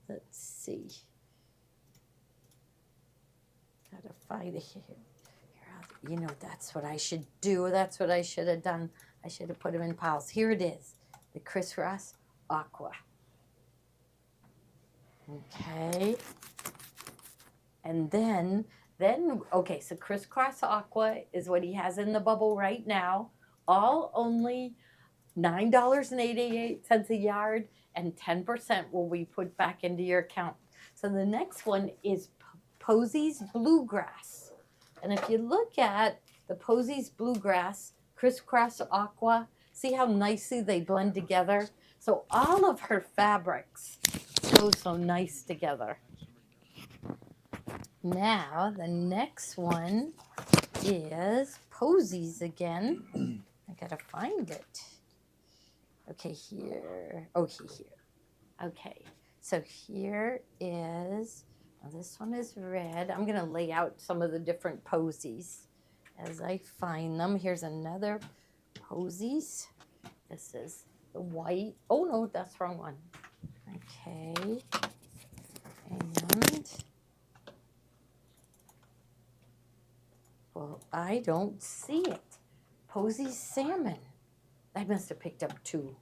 Let's see. Gotta find it here. You know, that's what I should do. That's what I should have done. I should have put them in piles. Here it is. The crisscross aqua. Okay. And then, okay, so crisscross aqua is what he has in the bubble right now. All only $9.88 a yard, and 10% will be put back into your account. So the next one is Posey's Bluegrass. And if you look at the Posey's Bluegrass, crisscross aqua, see how nicely they blend together? So all of her fabrics go so nice together. Now, the next one is Posey's again. I gotta find it. Okay, here. Okay, here. Okay, so here is, well, this one is red. I'm gonna lay out some of the different Posies as I find them. Here's another Posies. This is the white. Oh no, that's the wrong one. Okay, and well, I don't see it. Posey's Salmon. I must have picked up two,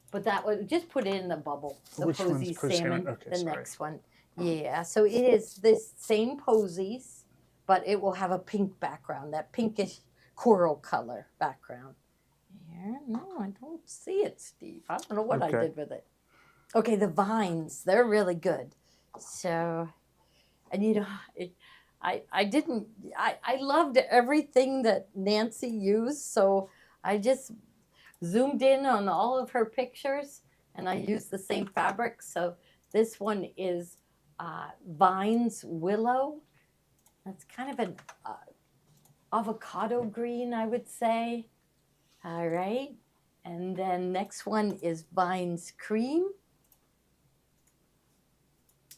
but that would just put it in the bubble. The Which one's Posey's Posey Salmon, Salmon? Okay, the sorry. next one. Yeah, so it is this same Posey's, but it will have a pink background, that pinkish coral color background. Here, no, I don't see it, Steve. I don't know what I did with it. Okay, the vines, they're really good. So, and you know, I loved everything that Nancy used, so I just zoomed in on all of her pictures, and I used the same fabric. So this one is Vines Willow. That's kind of an avocado green, I would say. All right, and then next one is Vines Cream.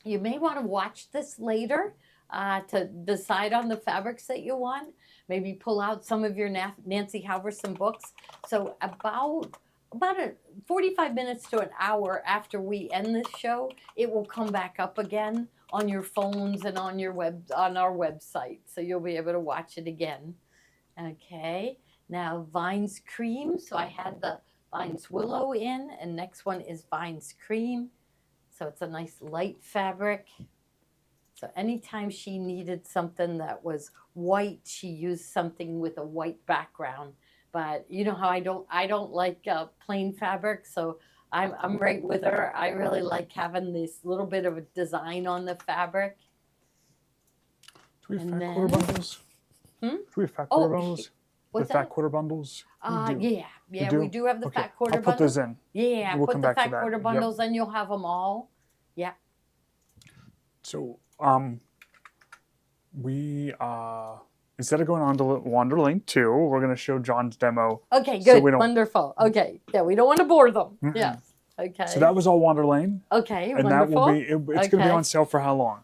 You may want to watch this later to decide on the fabrics that you want. Maybe pull out some of your Nancy Halverson books. So about 45 minutes to an hour after we end this show, it will come back up again on your phones and on our website. So you'll be able to watch it again. Okay, now Vines Cream. So I had the Vines Willow in, and next one is Vines Cream. So it's a nice light fabric. So anytime she needed something that was white, she used something with a white background. But you know how I don't like plain fabric, so I'm right with her. I really like having this little bit of a design on the fabric. Do we have fat quarter bundles? Do we have fat quarter bundles? What's the that? fat quarter bundles? Yeah, we do have the fat quarter I'll bundles. put those in. Yeah, We'll put come the back to fat that. quarter Yep. bundles, and you'll have them all. Yeah. So, we instead of going on to Wander Lane 2, we're going to show John's demo. Okay, so good, we don't- wonderful. Okay, yeah, we don't want to bore them. Mhm. Yes. Okay. So that was all Wander Lane. Okay, And wonderful. that will be, it's going to be on sale for how long?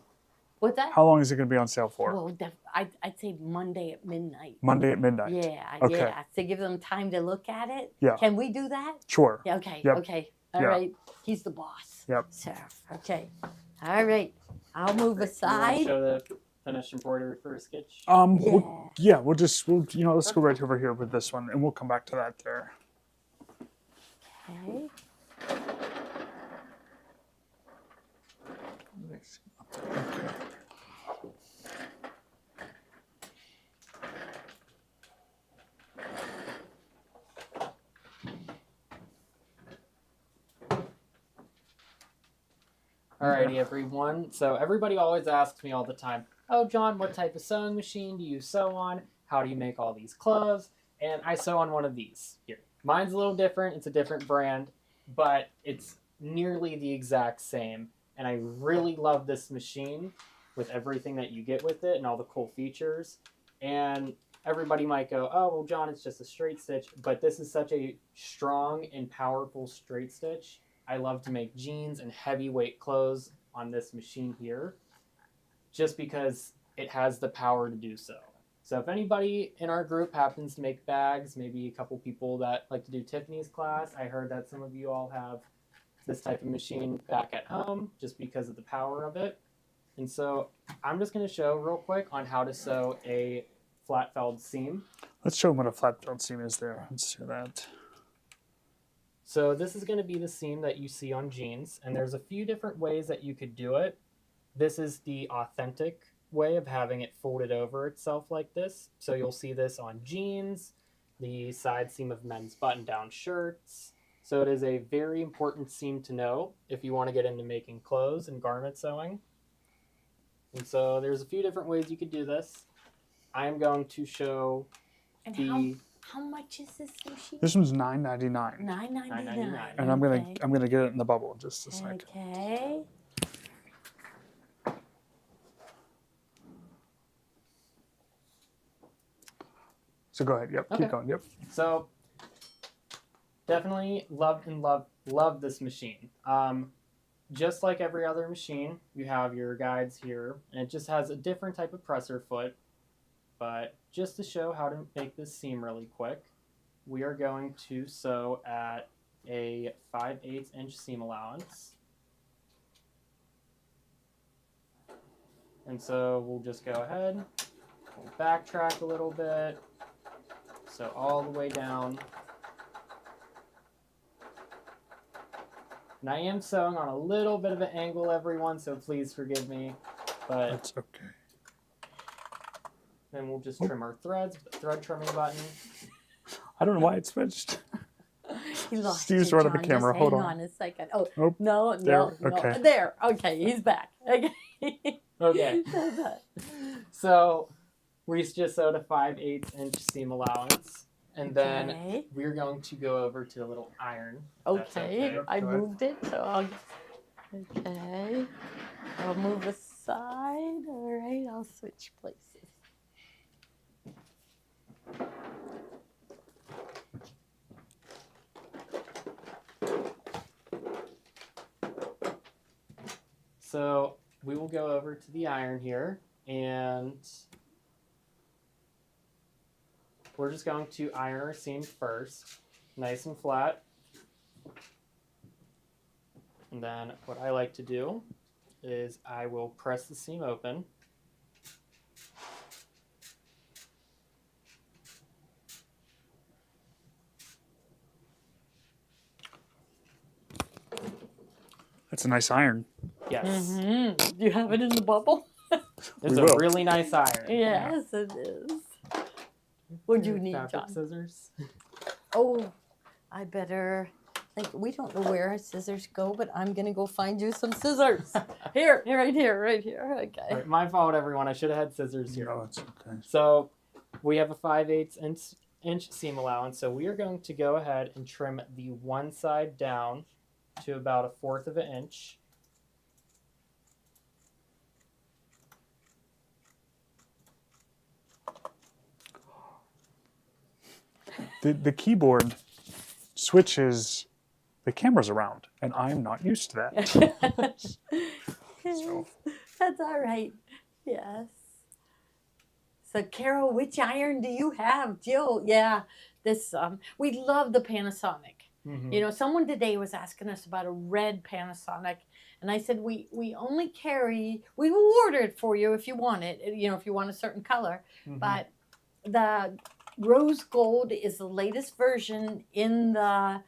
What's that? How long is it going to be on sale for? Well, I'd say Monday at midnight. Monday at midnight. Yeah, Okay. yeah. To give them time to look at it. Yeah. Can we do that? Sure. Yeah. Okay. Yep. Okay. All Yeah. right. He's the boss. Yep. So, okay. All right. I'll move You want to aside. show the finished embroidery for a sketch? Yeah. We'll let's go right over here with this one, and we'll come back to that there. Okay. Okay. Alrighty, everyone. So everybody always asks me all the time, oh, John, what type of sewing machine do you sew on? How do you make all these clothes? And I sew on one of these here. Mine's a little different. It's a different brand, but it's nearly the exact same. And I really love this machine with everything that you get with it and all the cool features. And everybody might go, oh, well, John, it's just a straight stitch. But this is such a strong and powerful straight stitch. I love to make jeans and heavyweight clothes on this machine here just because it has the power to do so. So if anybody in our group happens to make bags, maybe a couple people that like to do Tiffany's class, I heard that some of you all have this type of machine back at home just because of the power of it. And so I'm just going to show real quick on how to sew a flat felled seam. Let's show them what a flat felt seam is there. Let's do that. So this is going to be the seam that you see on jeans, and there's a few different ways that you could do it. This is the authentic way of having it folded over itself like this. So you'll see this on jeans, the side seam of men's button-down shirts. So it is a very important seam to know if you want to get into making clothes and garment sewing. And so there's a few different ways you could do this. I'm going to show And how much is this machine? This one's $9.99. $9.99. And I'm gonna get it in the bubble in just a second. Okay. So go ahead. Yep. Okay. Keep going. Yep. So definitely love this machine. Just like every other machine, you have your guides here, and it just has a different type of presser foot. But just to show how to make this seam really quick, we are going to sew at a 5/8 inch seam allowance. And so we'll just go ahead, we'll backtrack a little bit, sew all the way down. And I am sewing on a little bit of an angle, everyone, so please forgive me. But That's okay. then we'll just trim our threads with the thread trimming button. I don't know why it switched. He lost Steve's you, right at the John. camera. Just Hold hang on. on a second. Oh, Nope. no. There. Okay. There. Okay, he's back. Okay. Okay. So we just sewed a 5/8 inch seam allowance. And then Okay. we're going to go over to a little iron. That's Okay, I Go ahead. moved it, so I'll move aside. All right, I'll switch places. So we will go over to the iron here, and we're just going to iron our seam first, nice and flat. And then what I like to do is I will press the seam open. That's a nice iron. Yes, Mm-hmm. You have it in the bubble? it's We a will. really nice iron. Yes, it is. What do you need, Fabric John? scissors. Oh, I better. We don't know where our scissors go, but I'm gonna go find you some scissors. Here, right here. Okay. All right, my fault, everyone. I should have had scissors here. No, it's okay. So we have a 5/8 inch seam allowance. So we are going to go ahead and trim the one side down to about 1/4 of an inch. The keyboard switches the cameras around, and I'm not used to that. So. That's all right. Yes. So, Carol, which iron do you have? Jill, yeah. This we love the Panasonic. You know, someone today was asking us about a red Panasonic, and I said we only carry. We will order it for you if you want it. You know, if you want a certain color, but the rose gold is the latest version in the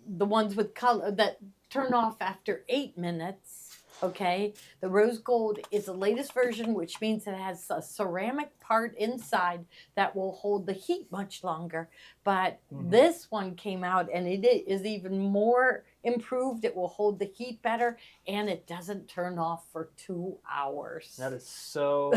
ones with color that turn off after 8 minutes. Okay, the rose gold is the latest version, which means it has a ceramic part inside that will hold the heat much longer. But this one came out and it is even more improved. It will hold the heat better and it doesn't turn off for 2 hours. That is so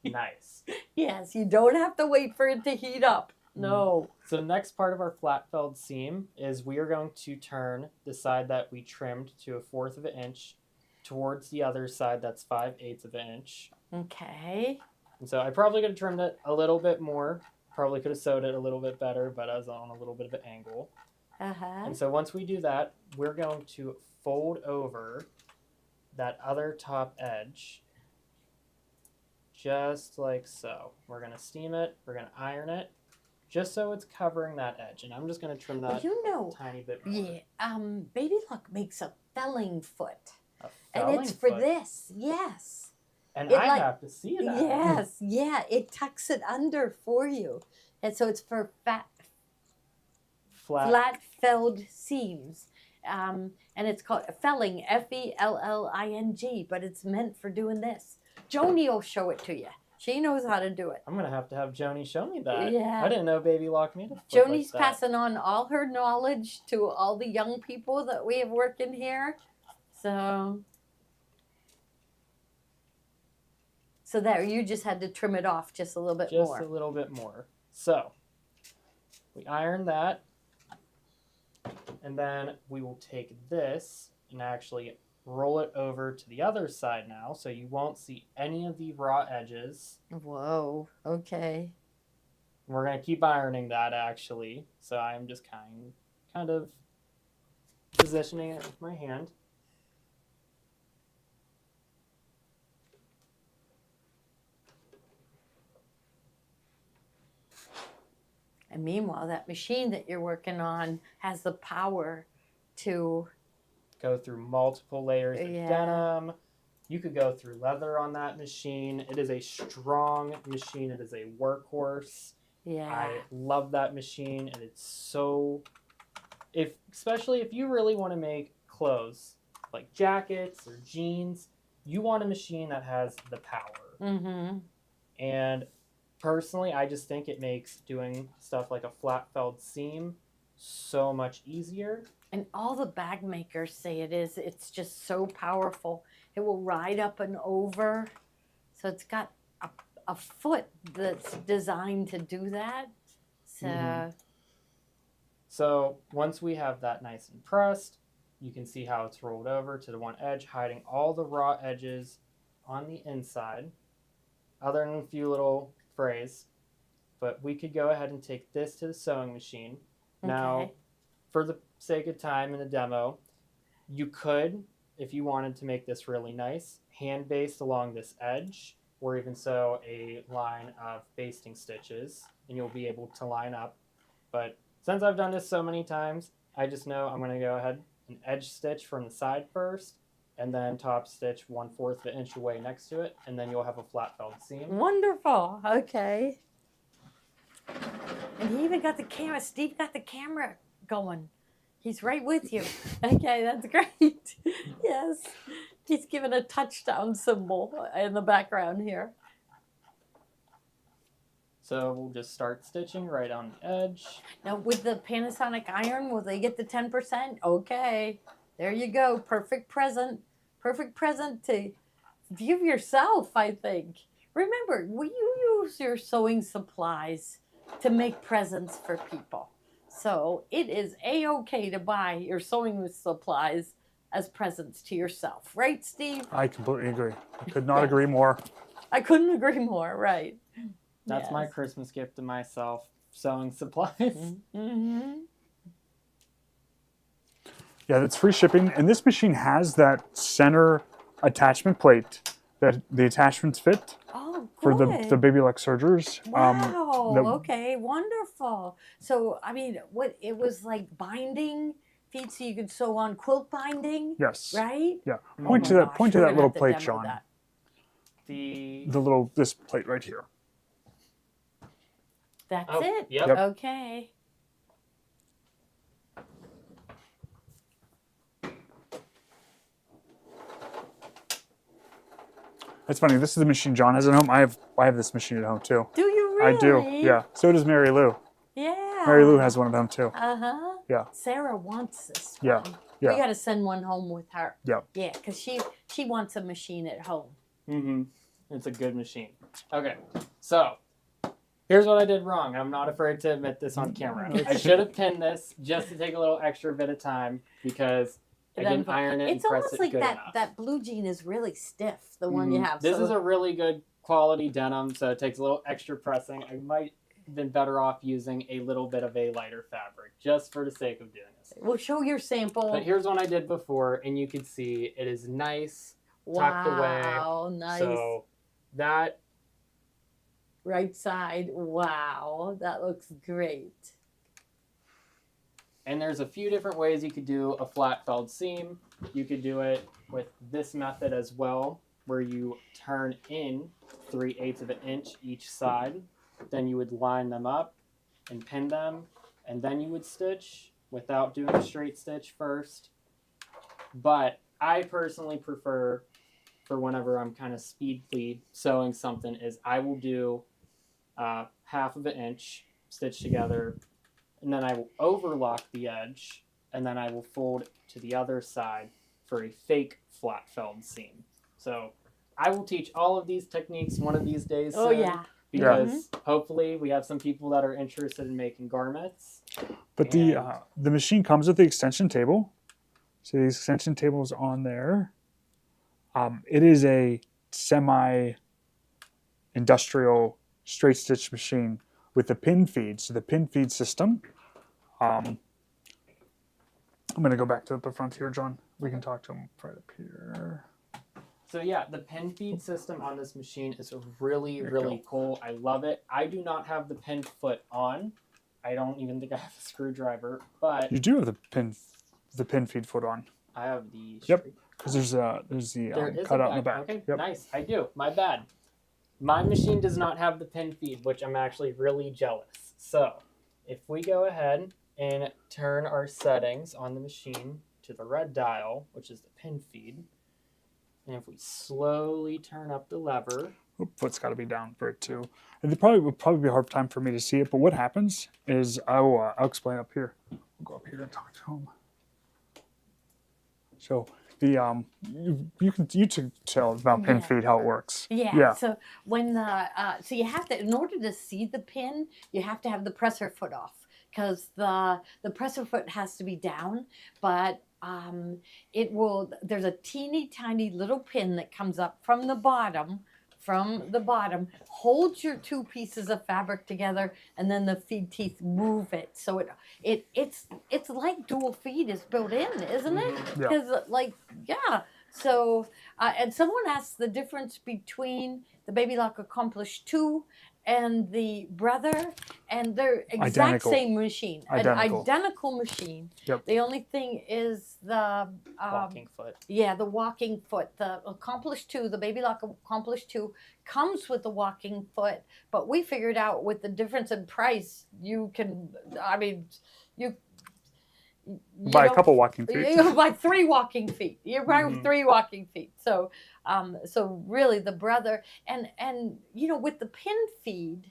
nice. Yes, you don't have to wait for it to heat up. No. So the next part of our flat felled seam is we are going to turn the side that we trimmed to 1/4 of an inch towards the other side that's 5/8 of an inch. Okay. And so I probably could have trimmed it a little bit more. Probably could have sewed it a little bit better, but I was on a little bit of an angle. And so once we do that, we're going to fold over that other top edge. Just like so. We're going to steam it. We're going to iron it. Just so it's covering that edge. And I'm just going to trim that tiny bit more. Yeah. Baby Luck makes a felling foot. And it's for this, yes. And I have to see that. Yes, yeah. It tucks it under for you. And so it's for flat felled seams. And it's called felling, Felling, but it's meant for doing this. Joni will show it to you. She knows how to do it. I'm going to have Joni show me that. Yeah. I didn't know Baby Lock made a foot Joni's like that. passing on all her knowledge to all the young people that we have working here. So there, you just had to trim it off just a little bit more. Just a little bit more. So, we iron that, and then we will take this and actually roll it over to the other side now, so you won't see any of the raw edges. Whoa, okay. We're going to keep ironing that, actually, so I'm just kind of positioning it with my hand. And meanwhile, that machine that you're working on has the power to go through multiple layers of denim. You could go through leather on that machine. It is a strong machine. It is a workhorse. Yeah. I love that machine, and it's so, especially if you really want to make clothes like jackets or jeans, you want a machine that has the power. And personally, I just think it makes doing stuff like a flat felled seam so much easier. And all the bag makers say it is. It's just so powerful. It will ride up and over. So it's got a foot that's designed to do that. So once we have that nice and pressed, you can see how it's rolled over to the one edge, hiding all the raw edges on the inside, other than a few little frays. But we could go ahead and take this to the sewing machine. Now, for the sake of time in the demo, you could, if you wanted to make this really nice, hand baste along this edge, or even sew a line of basting stitches, and you'll be able to line up. But since I've done this so many times, I just know I'm going to go ahead and edge stitch from the side first, and then top stitch 1/4 of an inch away next to it, and then you'll have a flat felled seam. Wonderful. Okay. And he even got the camera. Steve got the camera going. He's right with you. Okay, that's great. Yes. He's giving a touchdown symbol in the background here. So we'll just start stitching right on the edge. Now with the Panasonic iron, will they get the 10%? Okay. There you go. Perfect present. Perfect present to give yourself, I think. Remember, you use your sewing supplies to make presents for people. So it is A-okay to buy your sewing supplies as presents to yourself. Right, Steve? I completely agree. I could not agree more. I couldn't agree more, right. That's my Christmas gift to myself, sewing supplies. Yeah, that's free shipping. And this machine has that center attachment plate that the attachments fit Oh, for good. the baby Luxurgers. Wow. the- Okay. Wonderful. So, I mean, what it was like binding feet, so you could sew on quilt binding, Yes. right? Yeah. Oh Point my to that. gosh, Point to we're that gonna little have to plate, demo John. that. This plate right here. That's Oh, it. yep. Okay. It's funny. This is the machine John has at home. I have this machine at home too. Do you really? I do. Yeah. So does Mary Lou. Yeah. Mary Lou has one at home too. Uh-huh. Yeah. Sarah wants this Yeah. one. Yeah. We got to send one home with her. Yeah. Yeah, because she wants a machine at home. Mm-hmm. It's a good machine. Okay, so here's what I did wrong. I'm not afraid to admit this on camera. I should have pinned this just to take a little extra bit of time because I didn't iron it and It's press almost it like good that enough. that blue jean is really stiff, the one you have. This so is a really good quality denim, so it takes a little extra pressing. I might have been better off using a little bit of a lighter fabric just for the sake of doing this. We'll show your sample. But here's one I did before, and you can see it is nice, tucked away. Wow, nice. So that Right side. Wow, that looks great. And there's a few different ways you could do a flat felled seam. You could do it with this method as well, where you turn in 3/8 of an inch each side. Then you would line them up and pin them, and then you would stitch without doing a straight stitch first. But I personally prefer, for whenever I'm kind of speedly sewing something, is I will do 1/2 of an inch stitch together, and then I will overlock the edge, and then I will fold to the other side for a fake flat felled seam. So I will teach all of these techniques one of these days. Oh soon, yeah. because hopefully we have some people that are interested in making garments. But the machine comes with the extension table. So the extension table is on there. It is a semi-industrial straight stitch machine with a pin feed. So the pin feed system. I'm going to go back to the front here, John. We can talk to him right up here. So yeah, the pin feed system on this machine is really, There you really cool. I love it. I do not have the pin foot on. I don't even think I have a screwdriver, but You do have the pin feed foot on. I have the Yep. Because there's the There is cutout a in the back. Okay, Yep. nice. I do. My bad. My machine does not have the pin feed, which I'm actually really jealous. So if we go ahead and turn our settings on the machine to the red dial, which is the pin feed, and if we slowly turn up the lever, Foot's got to be down for it too. And it would probably be a hard time for me to see it. But what happens is I'll explain up here. We'll go up here and talk to him. So the you can tell about pin feed how it works. Yeah. So when so you have to, in order to see the pin, you have to have the presser foot off, because the presser foot has to be down, but there's a teeny tiny little pin that comes up from the bottom, holds your two pieces of fabric together, and then the feed teeth move it. So it's like dual feed is built in, isn't it? Yeah. Because So and someone asked the difference between the Baby Lock Accomplish 2 and the Brother, and they're exact Identical. same machine. Identical. An identical machine. Yep. The only thing is the walking foot. yeah, the walking foot. The Accomplish 2, the Baby Lock Accomplish 2 comes with the walking foot, but we figured out with the difference in price, you Buy a couple walking feet. You buy 3 walking feet. You buy 3 walking feet. So, so really, the Brother and with the pin feed,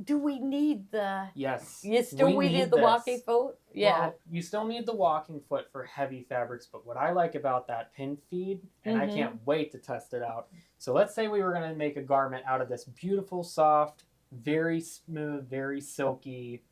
do we need the? Yes. You still we need the this. walking foot. Yeah. Well, you still need the walking foot for heavy fabrics, but what I like about that pin feed, and I can't wait to test it out. So let's say we were going to make a garment out of this beautiful, soft, very smooth, very silky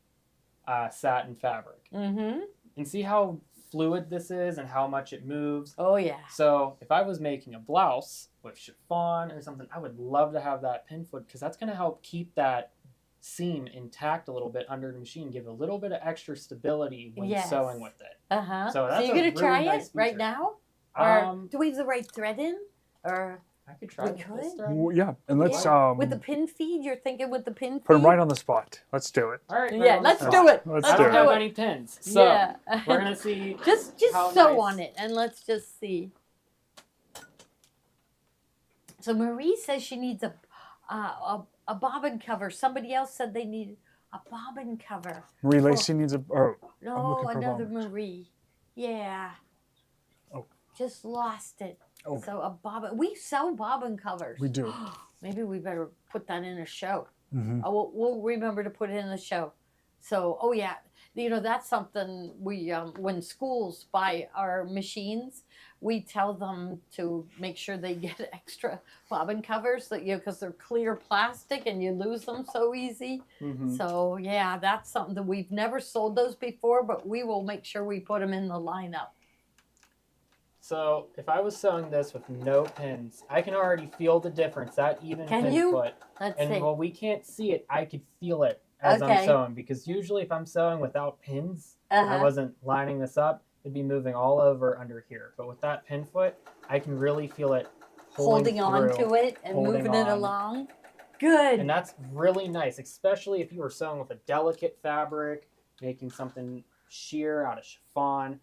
satin fabric. Mm-hmm. And see how fluid this is and how much it moves. Oh yeah. So if I was making a blouse with chiffon or something, I would love to have that pin foot, because that's going to help keep that seam intact a little bit under the machine, give a little bit of extra stability when sewing with it. Uh-huh. So that's you're a gonna really try nice it right feature. now? Or do we have the right thread in? Or I could try We with this could. stuff. Well, yeah, and let's with the pin feed, you're thinking with the pin put them feed? right on the spot. Let's do it. All right. Yeah, on the let's spot. do it. Let's I do don't it. have any pins, so Yeah. we're gonna see. just how sew nice. on it, and let's just see. So Marie says she needs a bobbin cover. Somebody else said they need a bobbin cover. Marie Lacey needs a. Oh, No, looking for another bobbins. Marie. Yeah. Oh. Just lost it. Oh. So a bobbin. We sell bobbin covers. We do. Maybe we better put that in a show. Mm-hmm. Oh, we'll remember to put it in the show. So, oh yeah, that's something we when schools buy our machines, we tell them to make sure they get extra bobbin covers that because they're clear plastic and you lose them so easy. Mhm. So yeah, that's something that we've never sold those before, but we will make sure we put them in the lineup. So if I was sewing this with no pins, I can already feel the difference. That even Can pin you? foot. Let's And see. while we can't see it, I could feel it as Okay. I'm sewing. Because usually if I'm sewing without pins, and I wasn't lining this up, it'd be moving all over under here. But with that pin foot, I can really feel it Holding on through. to it and holding moving it on. along. Good. And that's really nice, especially if you were sewing with a delicate fabric, making something sheer out of chiffon.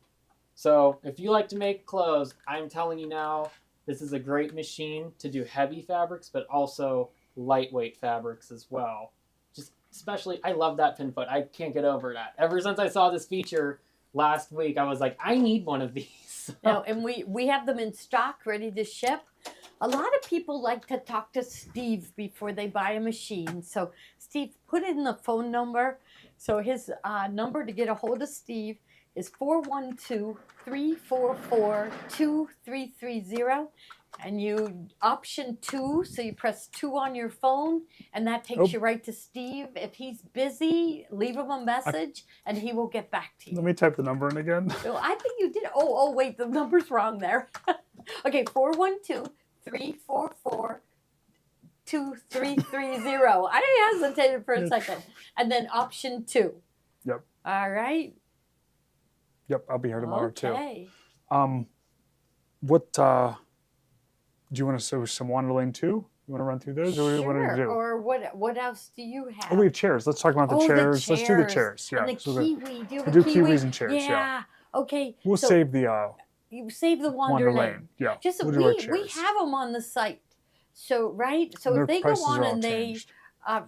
So if you like to make clothes, I'm telling you now, this is a great machine to do heavy fabrics, but also lightweight fabrics as well. Just especially, I love that pin foot. I can't get over that. Ever since I saw this feature last week, I was like, I need one of these. No, and we have them in stock, ready to ship. A lot of people like to talk to Steve before they buy a machine. So Steve, put in the phone number. So his number to get a hold of Steve is 412-344-2330. And you option 2, so you press 2 on your phone, and that takes you right to Steve. If he's busy, leave him a message, and he will get back to you. Let me type the number in again. Oh, I think you did. Oh, wait, the number's wrong there. Okay, 412-344-2330. I hesitated for a second. And then option 2. Yep. All right. Yep, I'll be here tomorrow Okay. too. What do you want to sew some Wonderland too? You want to run through those, or what do you want to do? Or what else do you have? Oh, we have chairs. Let's talk about the Oh, the chairs. Let's do the chairs. chairs. Yeah. And the so kiwi. Do you have we'll a do kiwi? kiwis and chairs. Yeah. Okay. We'll so save the you save the Wonderland. Wonderland. Yeah. Just we'll do our we chairs. have them on the site. So right. So And if their they go prices on are all and they changed.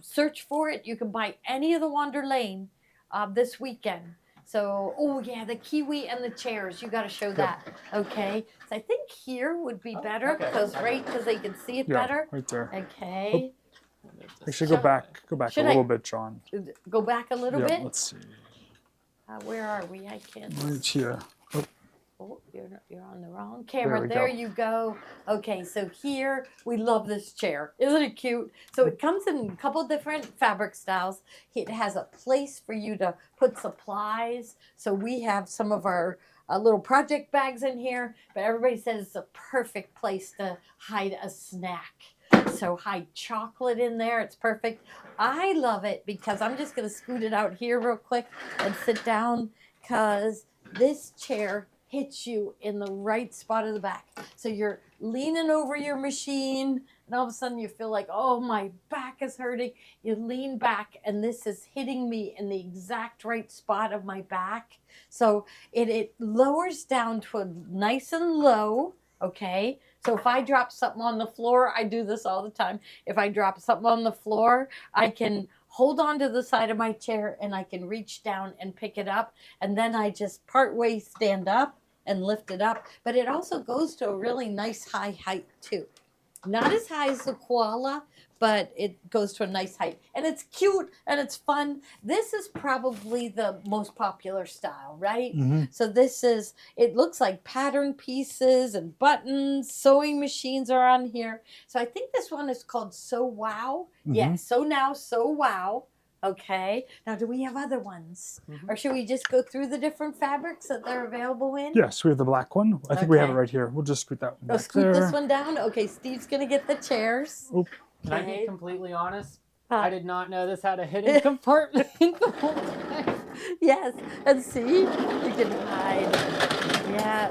search for it, you can buy any of the Wonderland this weekend. So, oh yeah, the kiwi and the chairs. You got to show that. Okay. So I think here would be better okay. because they can see it Yeah, better. right there. Okay. Actually, go back a Should little I- bit, John. Go back a little Yeah, bit. let's see. Where are we? I can't. Right here. Oh, you're on the wrong camera. we There go. you go. Okay, so here we love this chair. Isn't it cute? So it comes in a couple different fabric styles. It has a place for you to put supplies. So we have some of our little project bags in here, but everybody says it's a perfect place to hide a snack. So hide chocolate in there. It's perfect. I love it because I'm just going to scoot it out here real quick and sit down because this chair hits you in the right spot of the back. So you're leaning over your machine and all of a sudden you feel like, oh, my back is hurting. You lean back and this is hitting me in the exact right spot of my back. So it lowers down to a nice and low, okay? So if I drop something on the floor, I do this all the time. If I drop something on the floor, I can hold on to the side of my chair and I can reach down and pick it up. And then I just partway stand up and lift it up. But it also goes to a really nice high height too. Not as high as the koala, but it goes to a nice height. And it's cute and it's fun. This is probably the most popular style, right? Mm-hmm. So this is, it looks like pattern pieces and buttons, sewing machines are on here. So I think this one is called So Wow. Mhm. Yeah, So Now, So Wow. Okay. Now, do we have other ones? Mhm. Or should we just go through the different fabrics that they're available in? Yes, we have the black one. I think we have it Okay. right here. We'll just scoot that one Oh, back scoot there. this one down. Okay, Steve's going to get the chairs. Can I Okay. be completely honest? Huh. I did not know this had a hidden compartment the whole time. Yes, and see, you can hide. Yeah.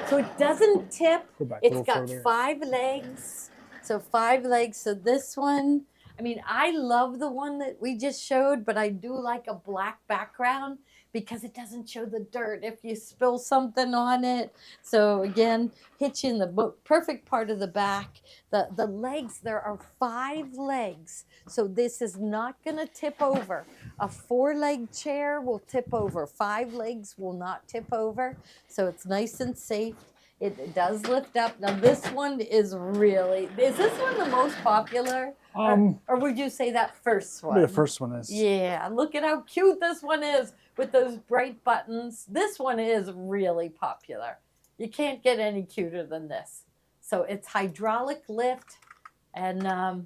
So it doesn't tip. Go back a It's little got further. 5 legs. So 5 legs. So this one, I mean, I love the one that we just showed, but I do like a black background because it doesn't show the dirt if you spill something on it. So again, hit you in the perfect part of the back. The legs, there are 5 legs. So this is not going to tip over. A 4-leg chair will tip over. 5 legs will not tip over. So it's nice and safe. It does lift up. Now this one is this one the most popular? Or would you say that first one? The first one is. Yeah, look at how cute this one is with those bright buttons. This one is really popular. You can't get any cuter than this. So it's hydraulic lift and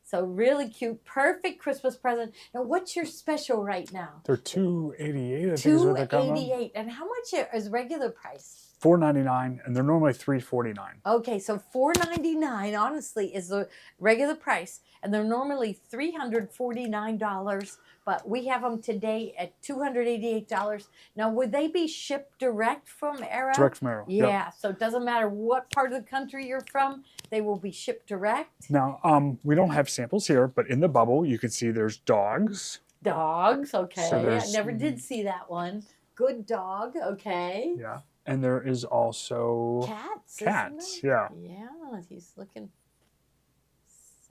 so really cute, perfect Christmas present. Now, what's your special right now? They're $288. I think is what they're coming. $288. And how much is regular price? $4.99, and they're normally $3.49. Okay, so $4.99 honestly is the regular price, and they're normally $349, but we have them today at $288. Now, would they be shipped direct from Arrow? Direct from Arrow. Yeah, Yep. so it doesn't matter what part of the country you're from, they will be shipped direct. Now, we don't have samples here, but in the bubble, you can see there's dogs. Dogs, okay. So I never did see that one. Good dog, okay. Yeah. And there is also Cats. cats. Isn't Yeah. there? Yeah, he's looking.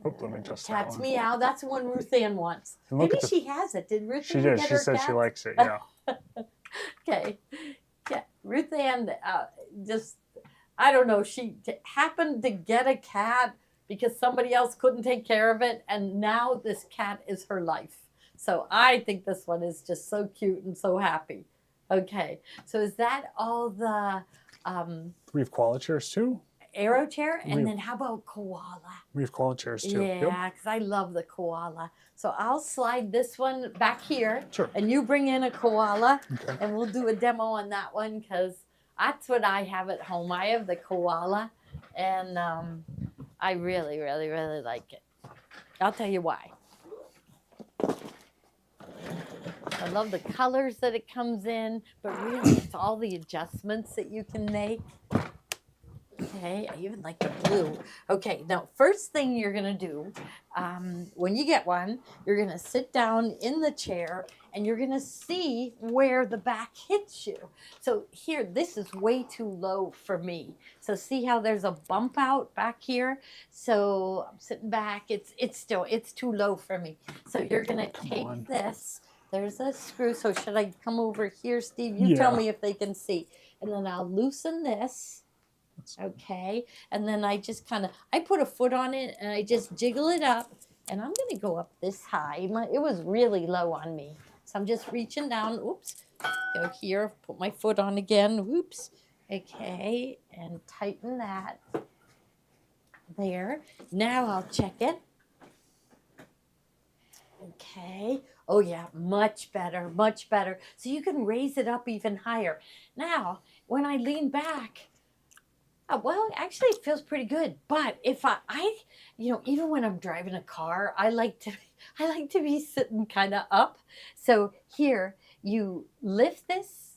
Oh, let me adjust that Cat's one. meow. That's the one Ruth Ann wants. And look Maybe at the- she has it. Did Ruth She Ann did. get She her says cat? she likes it. Yeah. Okay. Yeah, Ruth Ann just, I don't know, she happened to get a cat because somebody else couldn't take care of it, and now this cat is her life. So I think this one is just so cute and so happy. Okay, so is that all the We have koala chairs too. Arrow chair? And We- then how about koala? We have koala chairs too. Yep. Yeah, because I love the koala. So I'll slide this one back here, Sure. and you bring in a koala, Okay. and we'll do a demo on that one because that's what I have at home. I have the koala, and I really, really, really like it. I'll tell you why. I love the colors that it comes in, but really it's all the adjustments that you can make. Okay, I even like the blue. Okay, now first thing you're gonna do, when you get one, you're gonna sit down in the chair and you're gonna see where the back hits you. So here, this is way too low for me. So see how there's a bump out back here? So I'm sitting back, it's too low for me. So you're gonna take this. There's a screw. So should I come over here, Steve? You tell Yeah. me if they can see. And then I'll loosen this. Okay. And then I just I put a foot on it and I just jiggle it up. And I'm going to go up this high. It was really low on me. So I'm just reaching down. Oops. Go here. Put my foot on again. Oops. Okay. And tighten that. There. Now I'll check it. Okay. Oh, yeah, much better, much better. So you can raise it up even higher. Now, when I lean back, well, actually, it feels pretty good. But if I even when I'm driving a car, I like to be sitting kind of up. So here, you lift this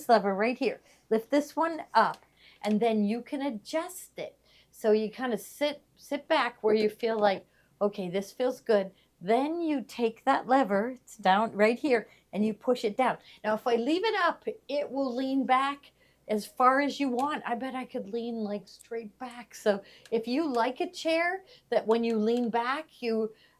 lever right here. Lift this one up, and then you can adjust it. So you kind of sit back where you feel like, okay, this feels good. Then you take that lever, it's down right here, and you push it down. Now, if I leave it up, it will lean back as far as you want. I bet I could lean like straight back. So if you like a chair that when you lean back,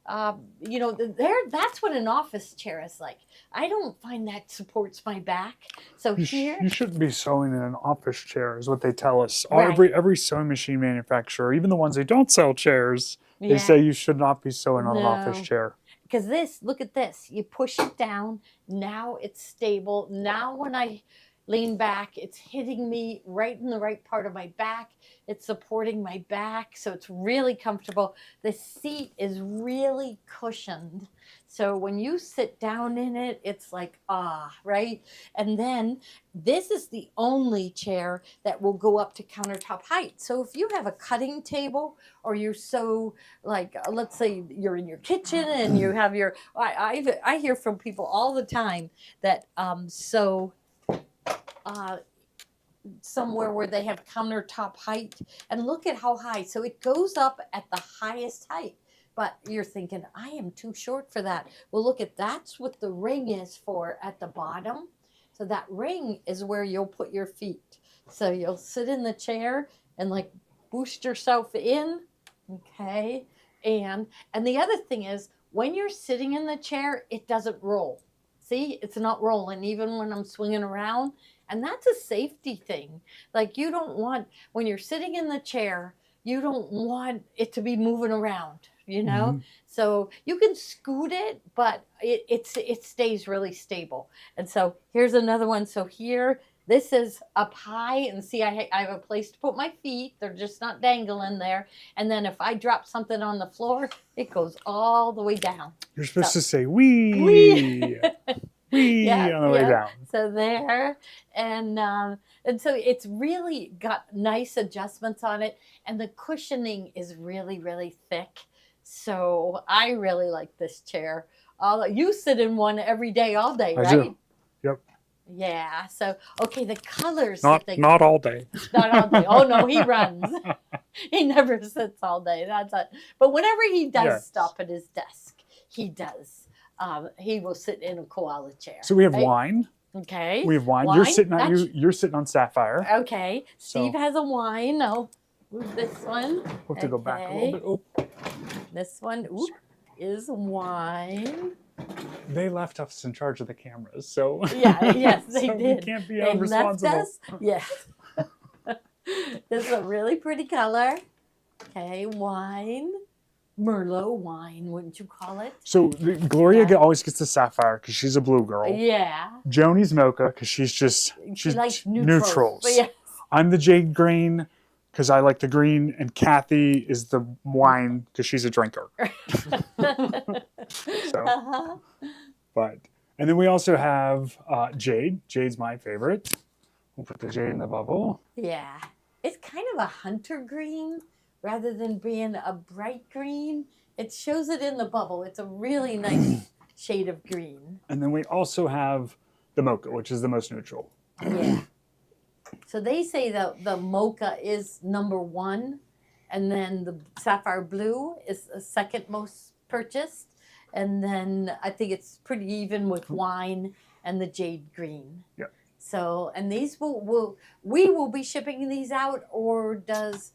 that's what an office chair is like. I don't find that supports my back. So here. You shouldn't be sewing in an office chair, is what they tell us. Right. Every sewing machine manufacturer, even the ones that don't sell chairs, they say you should not be sewing on an office chair. Because look at this. You push it down. Now it's stable. Now when I lean back, it's hitting me right in the right part of my back. It's supporting my back, so it's really comfortable. The seat is really cushioned. So when you sit down in it, it's like, right? And then this is the only chair that will go up to countertop height. So if you have a cutting table or you're let's say you're in your kitchen and you have I hear from people all the time that somewhere where they have countertop height, and look at how high. So it goes up at the highest height. But you're thinking, I am too short for that. Well, look at that's what the ring is for at the bottom. So that ring is where you'll put your feet. So you'll sit in the chair and like boost yourself in. Okay. And the other thing is when you're sitting in the chair, it doesn't roll. See, it's not rolling even when I'm swinging around. And that's a safety thing. Like you don't want, when you're sitting in the chair, you don't want it to be moving around, you know? Mhm. So you can scoot it, but it stays really stable. And so here's another one. So here, this is up high, and see, I have a place to put my feet. They're just not dangling there. And then if I drop something on the floor, it goes all the way down. You're supposed So- to say wee, Wee. wee Yeah, on the way yeah. down. So there, and so it's really got nice adjustments on it, and the cushioning is really, really thick. So I really like this chair. You sit in one every day, all day, I right? do. Yep. Yeah. So okay, the colors. Not that they, not all day. not all day. Oh no, he runs. He never sits all day. That's it. But whenever he does Yes. stop at his desk, he does. He will sit in a koala chair. So we have right? wine. Okay. We have wine. Wine? You're sitting on That's- you're sitting on Sapphire. Okay. So- Steve has a wine. I'll move this one. We'll have to go back a little bit. Oh, This one is wine. they left us in charge of the cameras, so Yeah, yes, they so did. We can't be They left responsible. us. Yes. This is a really pretty color. Okay, wine. Merlot wine, wouldn't you call it? So Gloria Yeah. always gets the Sapphire because she's a blue girl. Yeah. Joni's mocha because she's She likes neutrals. neutrals. But yes. I'm the jade green because I like the green, and Kathy is the wine because she's a drinker. So, Uh-huh. and then we also have jade. Jade's my favorite. We'll put the jade in the bubble. Yeah. It's kind of a hunter green rather than being a bright green. It shows it in the bubble. It's a really nice shade of green. And then we also have the mocha, which is the most neutral. Yeah. So they say that the mocha is number one, and then the sapphire blue is the second most purchased. And then I think it's pretty even with wine and the jade green. Yeah. So, and these we will be shipping these out, or does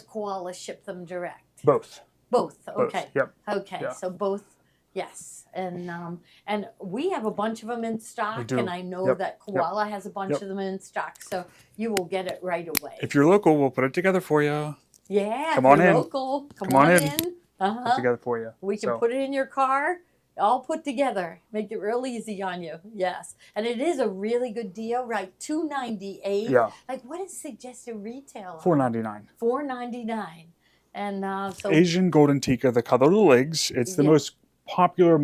Koala ship them direct? Both. Both. Both. Okay. Yep. Okay. Yeah. So both. Yes. And we have a bunch of them in stock, We do. and I know Yep. that Koala has a bunch Yep. of them in stock, so you will get it right away. If you're local, we'll put it together for you. Yeah. Come if on you're in. Local, come on on in. in. Put it Uh-huh. together for you. We can So, put it in your car, all put together. Make it real easy on you. Yes. And it is a really good deal, right? $298. Yeah, Like what is suggested retail? $4.99. $4.99. And so Asian golden tikka, the color of the legs. It's the Yeah. most popular,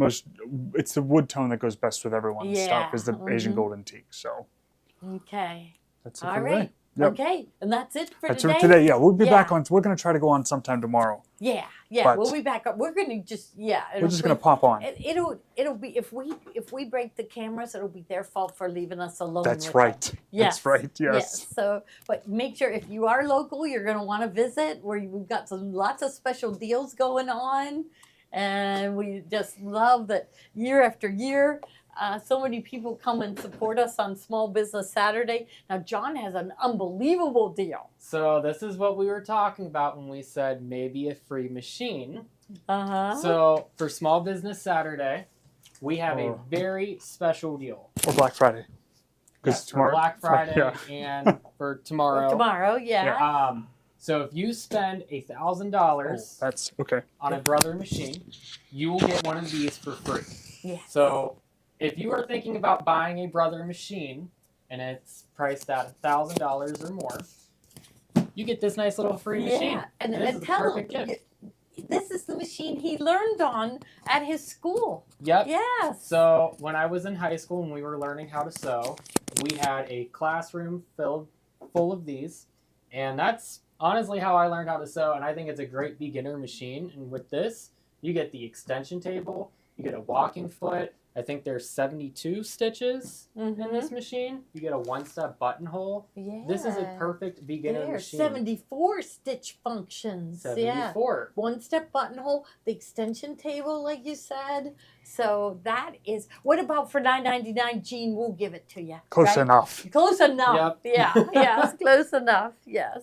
it's the wood tone that goes best with everyone's stuff, Yeah, is the Asian mhm. golden teak. So okay. that's it All for right. today. Yep. Okay. And that's it for That's today. it today. Yeah, we'll be back Yeah. on. We're going to try to go on sometime tomorrow. Yeah, yeah, But- we'll be back up. We're gonna just We're just going to pop on. It'll be if we break the cameras, it'll be their fault for leaving us alone. That's with right. them. Yes, That's right. Yes. So, but make sure if you are local, you're gonna want to visit. Where we've got lots of special deals going on, and we just love that year after year. So many people come and support us on Small Business Saturday. Now, John has an unbelievable deal. So this is what we were talking about when we said maybe a free machine. Uh-huh. So for Small Business Saturday, we have a Oh. very special deal. Or Black Friday. Yes, for Black Friday Yeah. and for tomorrow. Tomorrow, yeah. So if you spend Oh, $1,000 that's okay. on a Brother machine, you will get one of these for free. Yeah. So if you are thinking about buying a Brother machine and it's priced at $1,000 or more, you get this nice little free machine. Yeah, and, This and is the tell him perfect gift. this is the machine he learned on at his school. Yep. Yes. So when I was in high school and we were learning how to sew, we had a classroom filled full of these, and that's honestly how I learned how to sew. And I think it's a great beginner machine. And with this, you get the extension table, you get a walking foot, I think there's 72 stitches in this machine. You get a one-step buttonhole. Yeah. This is a perfect beginner machine. 74 stitch functions. 74. Yeah. One-step buttonhole, the extension table, like you said. So that is. What about for $9.99, Jean? We'll give it to you. Close enough. Close enough. Yep. Yeah. Yes. Close enough. Yes.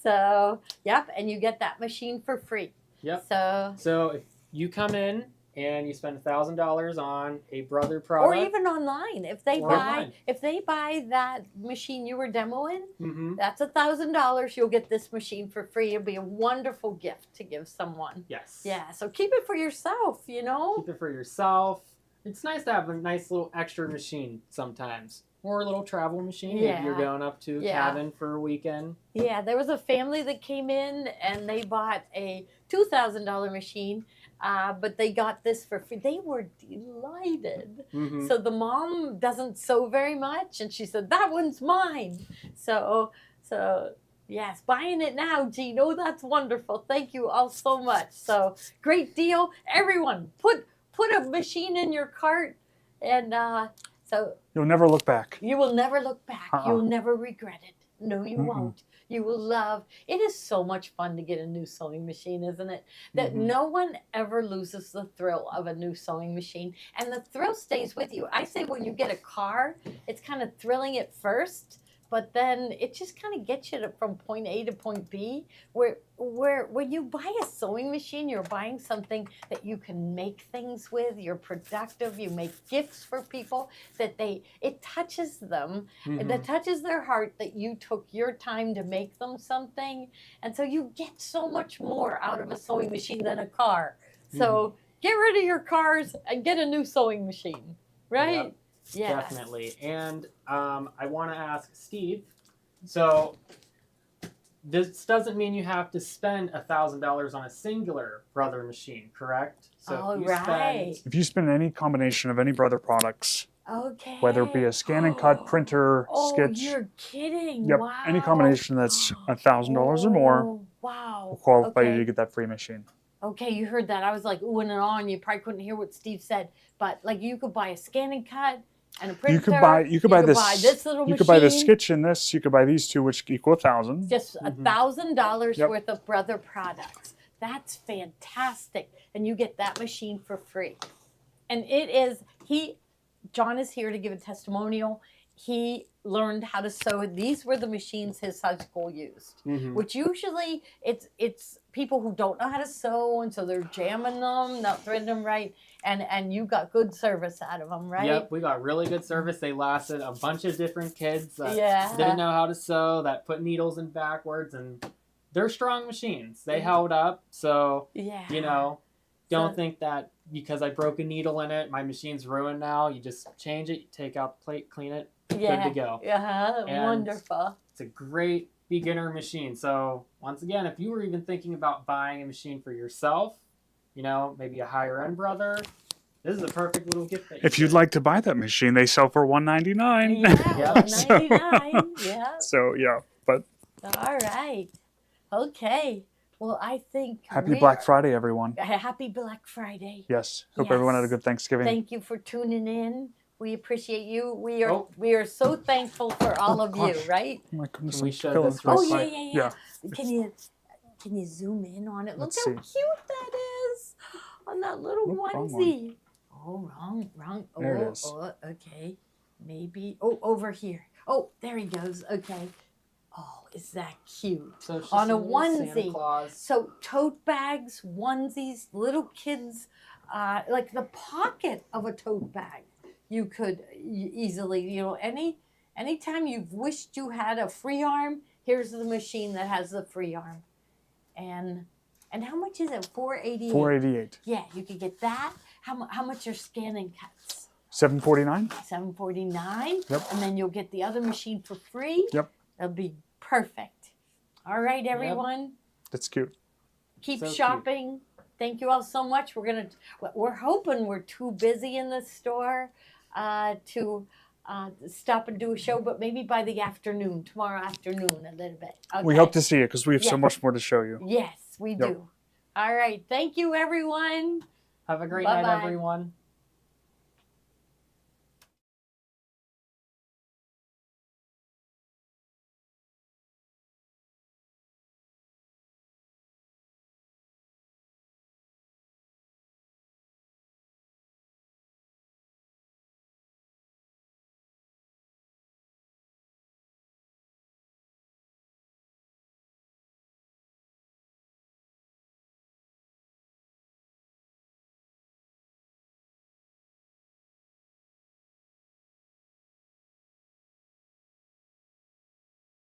So yep, and you get that machine for free. Yep. So if you come in and you spend $1,000 on a Brother product, or even online, if they buy that machine you were demoing, that's $1,000. You'll get this machine for free. It'll be a wonderful gift to give someone. Yes. Yeah. So keep it for yourself. You know. Keep it for yourself. It's nice to have a nice little extra machine sometimes. Or a little travel machine. Yeah. Maybe you're going up to a cabin for a weekend. Yeah, there was a family that came in and they bought a $2,000 machine, but they got this for free. They were delighted. So the mom doesn't sew very much, and she said, that one's mine. So yes, buying it now, Jean. Oh, that's wonderful. Thank you all so much. So great deal. Everyone, put a machine in your cart, and so you'll never look back. You will never look back. You'll never regret it. No, you won't. You will love. It is so much fun to get a new sewing machine, isn't it? That no one ever loses the thrill of a new sewing machine, and the thrill stays with you. I say when you get a car, it's kind of thrilling at first, but then it just kind of gets you from point A to point B. Where when you buy a sewing machine, you're buying something that you can make things with. You're productive. You make gifts for people that it touches them. That touches their heart that you took your time to make them something. And so you get so much more out of a sewing machine than a car. So get rid of your cars and get a new sewing machine, right? Yep. Yes. Definitely. And I want to ask Steve, so this doesn't mean you have to spend $1,000 on a singular Brother machine, correct? So if you spend any combination of any Brother products, whether it be a scan and cut, printer, sketch. You're kidding. Yep. Wow. Any combination that's $1,000 or more will qualify you to get that free machine. Okay, you heard that. I was like oohing and on. You probably couldn't hear what Steve said, but like you could buy a scan and cut and a printer. You could buy this little machine. You could buy the sketch in this. You could buy these two, which equal $1,000. Just $1,000 worth of Brother products. That's fantastic, and you get that machine for free. And it is John is here to give a testimonial. He learned how to sew. These were the machines his high school used, which usually it's people who don't know how to sew, and so they're jamming them, not threading them right, and you got good service out of them, right? Yep, we got really good service. They lasted a bunch of different kids that didn't know how to sew, that put needles in backwards, and they're strong machines. They held up, so don't think that because I broke a needle in it, my machine's ruined now. You just change it, you take out the plate, clean it, good to go. Wonderful. It's a great beginner machine. So once again, if you were even thinking about buying a machine for yourself, maybe a higher end Brother, this is a perfect little gift. If you'd like to buy that machine, they sell for $199. Yeah, $199. Yeah. So but. All right. Okay. Well, I think Happy Black Friday, everyone. Happy Black Friday. Yes. Hope everyone had a good Thanksgiving. Thank you for tuning in. We appreciate you. We are so thankful for all of you, right? Oh my goodness. Can we show this real quick? Yeah. Can you zoom in on it? Look how cute that is on that little onesie. Wrong. There it is. Okay. Maybe. Over here. Oh, there he goes. Okay. Oh, is that cute? So it's just on a Santa onesie. Claus. So tote bags, onesies, little kids, like the pocket of a tote bag. You could easily, anytime you've wished you had a free arm, here's the machine that has the free arm. And how much is it? $488. $488. Yeah, you could get that. How much are scanning cuts? $749. $749. Yep. And then you'll get the other machine for free. Yep. It'll be perfect. All right, everyone. Yep. That's cute. Keep So shopping. Cute. Thank you all so much. We're hoping we're too busy in the store to stop and do a show, but maybe by the afternoon, tomorrow afternoon, a little bit. Okay. We hope to see you because we have so much more to show you. Yes, we do. All right. Thank you, everyone. Have a great night, everyone.